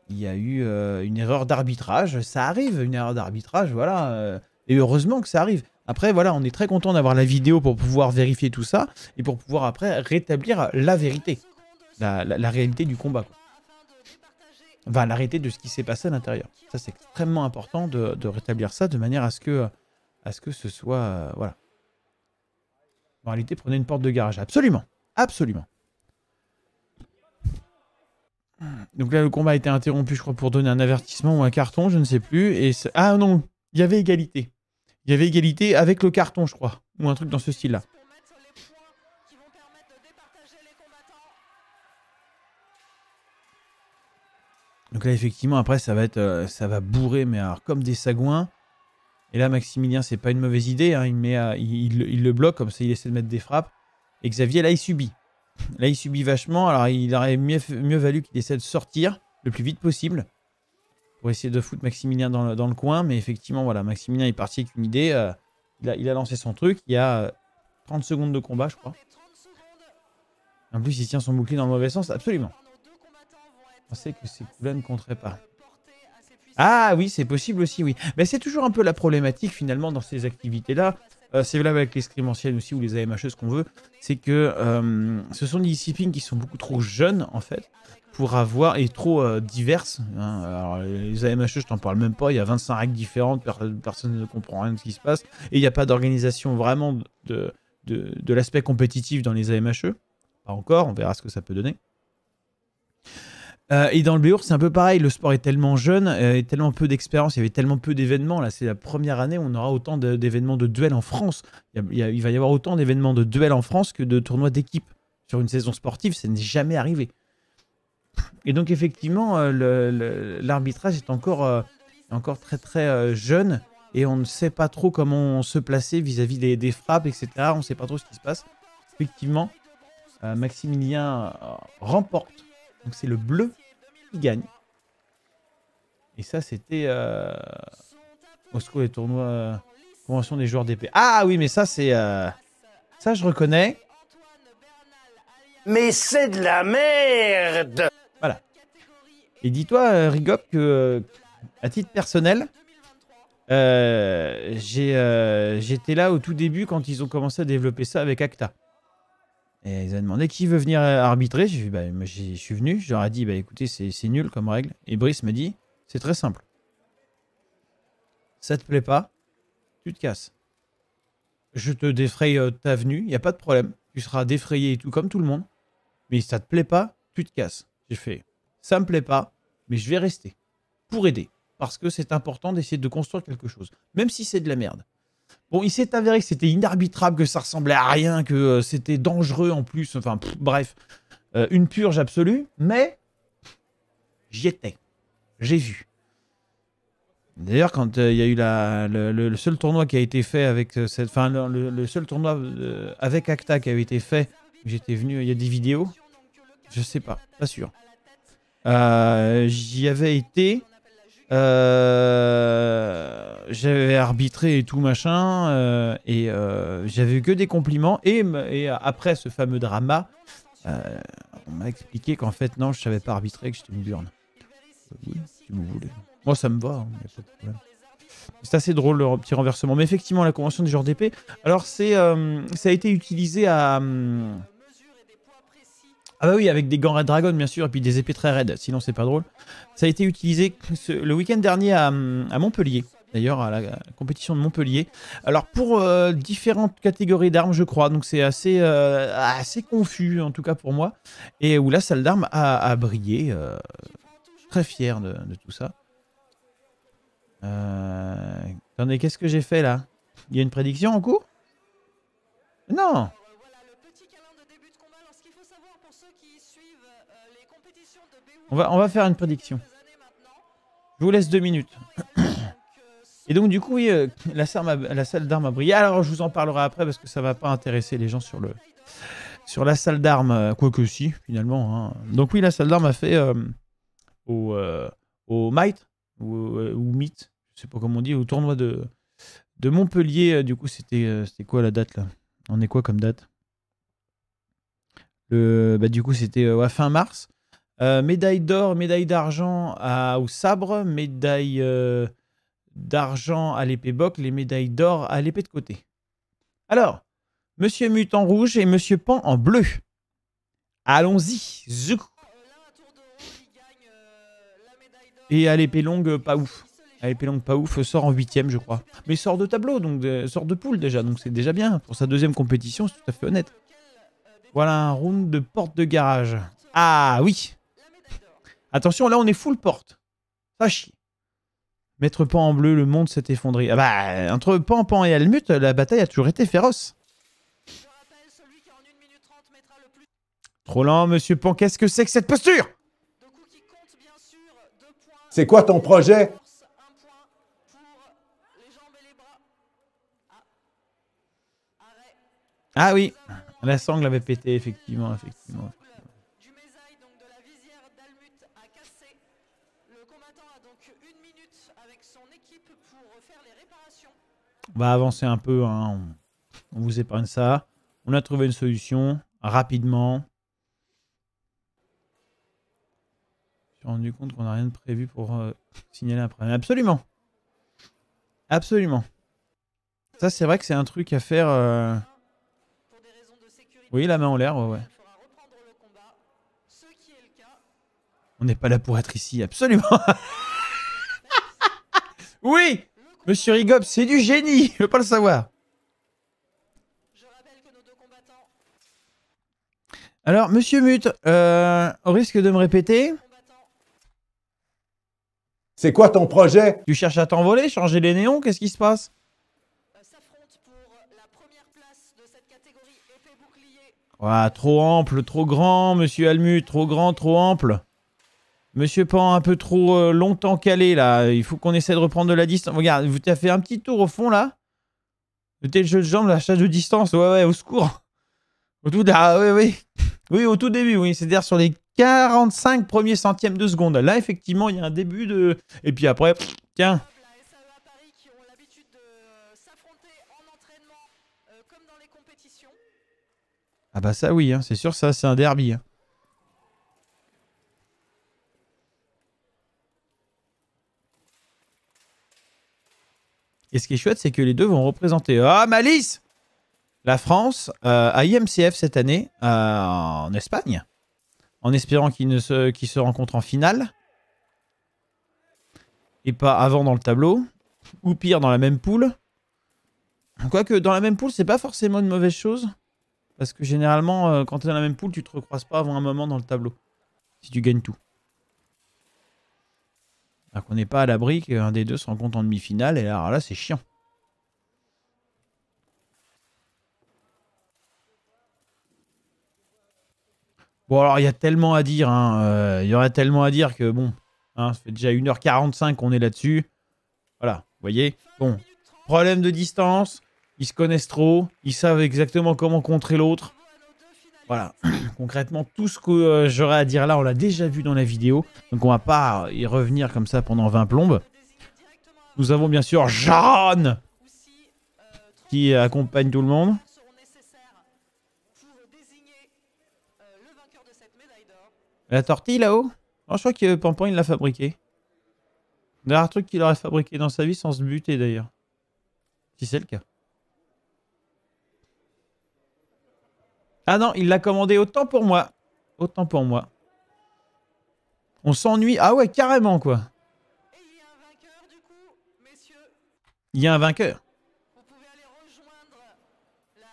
eu une erreur d'arbitrage. Ça arrive, une erreur d'arbitrage, voilà. Et heureusement que ça arrive. Après, voilà, on est très content d'avoir la vidéo pour pouvoir vérifier tout ça et pour pouvoir après rétablir la vérité, la réalité du combat, quoi. Enfin, la réalité de ce qui s'est passé à l'intérieur. Ça, c'est extrêmement important de rétablir ça de manière à ce que ce soit... voilà. En réalité, prenez une porte de garage. Absolument. Absolument. Donc là, le combat a été interrompu, je crois, pour donner un avertissement ou un carton, je ne sais plus. Et ah non, il y avait égalité. Il y avait égalité avec le carton, je crois. Ou un truc dans ce style-là. Donc là, effectivement, après, ça va bourrer, mais alors, comme des sagouins. Et là, Maximilien, c'est pas une mauvaise idée. Hein, il le bloque, comme ça, il essaie de mettre des frappes. Et Xavier, là, il subit. Là, il subit vachement. Alors, il aurait mieux valu qu'il essaie de sortir le plus vite possible pour essayer de foutre Maximilien dans le coin. Mais effectivement, voilà, Maximilien est parti avec une idée. Il a lancé son truc. Il y a 30 secondes de combat, je crois. En plus, il tient son bouclier dans le mauvais sens. Absolument. Je pensais que ces coups-là ne compteraient pas. Ah oui, c'est possible aussi, oui. Mais c'est toujours un peu la problématique, finalement, dans ces activités-là. C'est valable avec l'escrime ancienne aussi, ou les AMHE, ce qu'on veut. C'est que ce sont des disciplines qui sont beaucoup trop jeunes, en fait, pour avoir... et trop diverses. Hein. Alors, les AMHE, je t'en parle même pas. Il y a 25 règles différentes. Personne ne comprend rien de ce qui se passe. Et il n'y a pas d'organisation vraiment de l'aspect compétitif dans les AMHE. Pas encore, on verra ce que ça peut donner. Et dans le Béour, c'est un peu pareil. Le sport est tellement jeune, et tellement peu d'expérience, il y avait tellement peu d'événements. Là, c'est la première année où on aura autant d'événements de duels en France. Il va y avoir autant d'événements de duels en France que de tournois d'équipe. Sur une saison sportive, ça n'est jamais arrivé. Et donc, effectivement, l'arbitrage est encore très très jeune. Et on ne sait pas trop comment se placer vis-à-vis des frappes, etc. On ne sait pas trop ce qui se passe. Effectivement, Maximilien remporte. Donc c'est le bleu qui gagne. Et ça, c'était Moscou, les tournois convention des joueurs d'épée. Ah oui, mais ça, c'est... ça, je reconnais. Mais c'est de la merde! Voilà. Et dis-toi, Rigop, que à titre personnel, j'étais là au tout début quand ils ont commencé à développer ça avec Acta. Et ils ont demandé qui veut venir arbitrer. J'ai dit, bah, moi, je suis venu. Je leur ai dit, bah, écoutez, c'est nul comme règle. Et Brice m'a dit, c'est très simple. Ça te plaît pas, tu te casses. Je te défraye ta venue, il n'y a pas de problème. Tu seras défrayé et tout comme tout le monde. Mais si ça te plaît pas, tu te casses. J'ai fait, ça me plaît pas, mais je vais rester. Pour aider. Parce que c'est important d'essayer de construire quelque chose. Même si c'est de la merde. Bon, il s'est avéré que c'était inarbitrable, que ça ressemblait à rien, que c'était dangereux en plus. Enfin, bref. Une purge absolue. Mais j'y étais. J'ai vu. D'ailleurs, quand il y a eu le seul tournoi qui a été fait avec cette... Enfin, le seul tournoi avec Acta qui avait été fait, j'étais venu, il y a des vidéos. Je sais pas sûr. J'y avais été. J'avais arbitré et tout machin. Et j'avais eu que des compliments. Et après ce fameux drama, on m'a expliqué qu'en fait, non, je savais pas arbitrer, que j'étais une burne. Oui, si vous voulez. Moi, ça me va, hein, y a pas de problème. C'est assez drôle, le petit renversement. Mais effectivement, la convention des joueurs d'épée, alors ça a été utilisé à... Ah bah oui, avec des gants Red Dragon, bien sûr, et puis des épées très raides, sinon c'est pas drôle. Ça a été utilisé le week-end dernier à Montpellier, d'ailleurs, à la compétition de Montpellier. Alors, pour différentes catégories d'armes, je crois, donc c'est assez confus, en tout cas pour moi, et où la salle d'armes a brillé, très fier de tout ça. Attendez, qu'est-ce que j'ai fait là? Il y a une prédiction en cours? Non. On va faire une prédiction. Je vous laisse 2 minutes. Et donc du coup, oui, la salle d'armes a brillé. Alors je vous en parlerai après parce que ça va pas intéresser les gens sur la salle d'armes, quoique si, finalement. Hein. Donc oui, la salle d'armes a fait au Might, ou Meet, je sais pas comment on dit, au tournoi de Montpellier. Du coup, c'était quoi la date là? On est quoi comme date? Du coup, c'était fin mars. Médaille d'or, médaille d'argent au sabre, médaille d'argent à l'épée boc, les médailles d'or à l'épée de côté. Alors, Monsieur Mut en rouge et Monsieur Pan en bleu. Allons-y, zou. Et à l'épée longue, pas ouf. À l'épée longue, pas ouf, sort en 8ème, je crois. Mais sort de tableau, donc sort de poule déjà, donc c'est déjà bien. Pour sa deuxième compétition, c'est tout à fait honnête. Voilà un round de porte de garage. Ah oui. Attention, là on est full porte. Ça chie. Maître Pan en bleu, le monde s'est effondré. Ah bah, entre Pan et Helmut, la bataille a toujours été féroce. Trop lent, Monsieur Pan, qu'est-ce que c'est que cette posture? C'est quoi ton projet? Ah oui, la sangle avait pété, effectivement. On va avancer un peu, hein. On vous épargne ça. On a trouvé une solution, rapidement. Je me suis rendu compte qu'on n'a rien de prévu pour signaler un problème. Absolument. Absolument. Ça, c'est vrai que c'est un truc à faire... Oui, la main en l'air, ouais. On n'est pas là pour être ici, absolument. Oui, Monsieur Rigop, c'est du génie. Je veux pas le savoir. Alors, Monsieur Mut, au risque de me répéter... C'est quoi ton projet? Tu cherches à t'envoler, changer les néons, qu'est-ce qui se passe? Ouah, trop ample, trop grand, Monsieur Helmut, trop grand, trop ample. Monsieur Pan, un peu trop longtemps calé, là. Il faut qu'on essaie de reprendre de la distance. Regarde, vous t'as fait un petit tour au fond, là. C'était le jeu de jambes, la chasse de distance. Ouais, au secours. Au tout, oui, au tout début, oui. C'est-à-dire sur les 45 premiers centièmes de seconde. Là, effectivement, il y a un début de... Et puis après, tiens. Ah bah ça, oui, hein, c'est sûr, ça, c'est un derby. Hein. Et ce qui est chouette, c'est que les deux vont représenter... Ah, Malice! la France à IMCF cette année en Espagne, en espérant qu'ils se rencontrent en finale et pas avant dans le tableau, ou pire dans la même poule. Quoique dans la même poule, c'est pas forcément une mauvaise chose, parce que généralement, quand tu es dans la même poule, tu te recroises pas avant un moment dans le tableau, si tu gagnes tout. Alors qu'on n'est pas à l'abri qu'un des deux se rencontre en demi-finale, et alors là, c'est chiant. Bon, alors, il y a tellement à dire, hein. Il y aurait tellement à dire que, bon, hein, ça fait déjà 1h45 qu'on est là-dessus. Voilà, vous voyez. Bon, problème de distance, ils se connaissent trop, ils savent exactement comment contrer l'autre. Voilà, concrètement, tout ce que j'aurais à dire là, on l'a déjà vu dans la vidéo. Donc, on va pas y revenir comme ça pendant 20 plombes. Nous avons bien sûr Jeanne qui accompagne tout le monde. La tortille là-haut, oh, je crois que Pampan il l'a fabriqué. Dernier truc qu'il aurait fabriqué dans sa vie sans se buter d'ailleurs. Si c'est le cas. Ah non, il l'a commandé autant pour moi. Autant pour moi. On s'ennuie. Ah ouais, carrément quoi. Il y a un vainqueur. Vous pouvez aller rejoindre la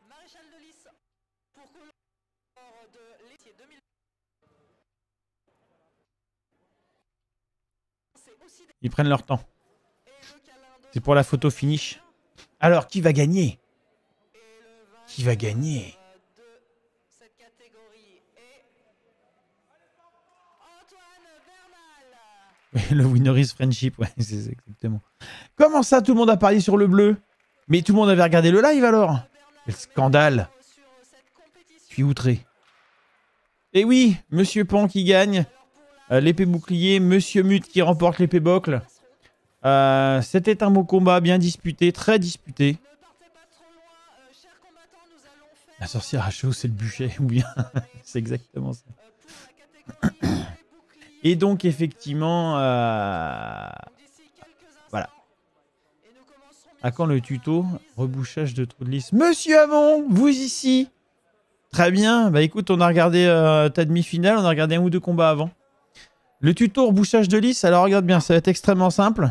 maréchale de Lys pour couleur de l'étier 2000. Ils prennent leur temps. C'est pour la photo finish. Alors, qui va gagner? Qui va gagner? Le winner is friendship, ouais, c'est exactement. Comment ça, tout le monde a parié sur le bleu? Mais tout le monde avait regardé le live alors? Quel scandale! Je suis outré. Et oui, Monsieur Pan qui gagne. L'épée bouclier, Monsieur Mute qui remporte l'épée bocle. C'était un beau combat, bien disputé, très disputé. La sorcière à chaud, c'est le bûcher, ou bien c'est exactement ça. Et donc effectivement, voilà. À quand le tuto? Rebouchage de trou de lys. Monsieur Hamon, vous ici? Très bien, bah écoute, on a regardé ta demi-finale, on a regardé un ou deux combats avant. Le tuto rebouchage de lys, alors regarde bien, ça va être extrêmement simple.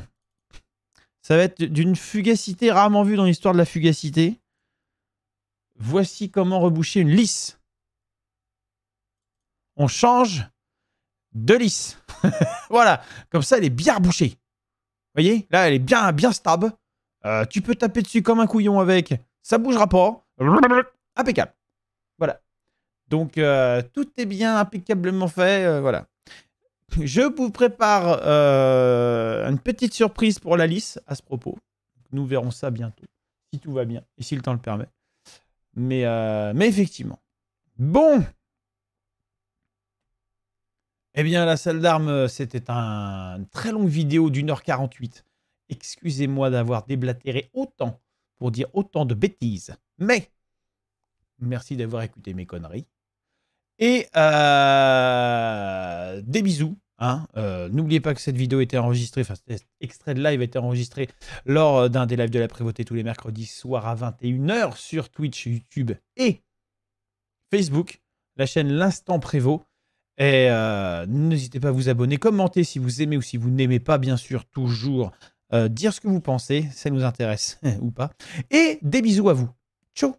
Ça va être d'une fugacité rarement vue dans l'histoire de la fugacité. Voici comment reboucher une lys. On change de lys. Voilà, comme ça elle est bien rebouchée. Vous voyez, là elle est bien stab. Tu peux taper dessus comme un couillon avec, ça bougera pas. Impeccable. Voilà. Donc tout est bien impeccablement fait, voilà. Je vous prépare une petite surprise pour la lys à ce propos. Nous verrons ça bientôt, si tout va bien et si le temps le permet. Mais effectivement. Bon. Eh bien, la salle d'armes, c'était une très longue vidéo d'1h48. Excusez-moi d'avoir déblatéré autant pour dire autant de bêtises. Mais, merci d'avoir écouté mes conneries. Et des bisous. Hein. N'oubliez pas que cette vidéo était enregistrée, enfin cet extrait de live a été enregistré lors d'un des lives de la Prévôté tous les mercredis soirs à 21 h sur Twitch, YouTube et Facebook, la chaîne L'Instant Prévost. Et n'hésitez pas à vous abonner, commenter si vous aimez ou si vous n'aimez pas, bien sûr, toujours dire ce que vous pensez, ça nous intéresse ou pas. Et des bisous à vous. Ciao.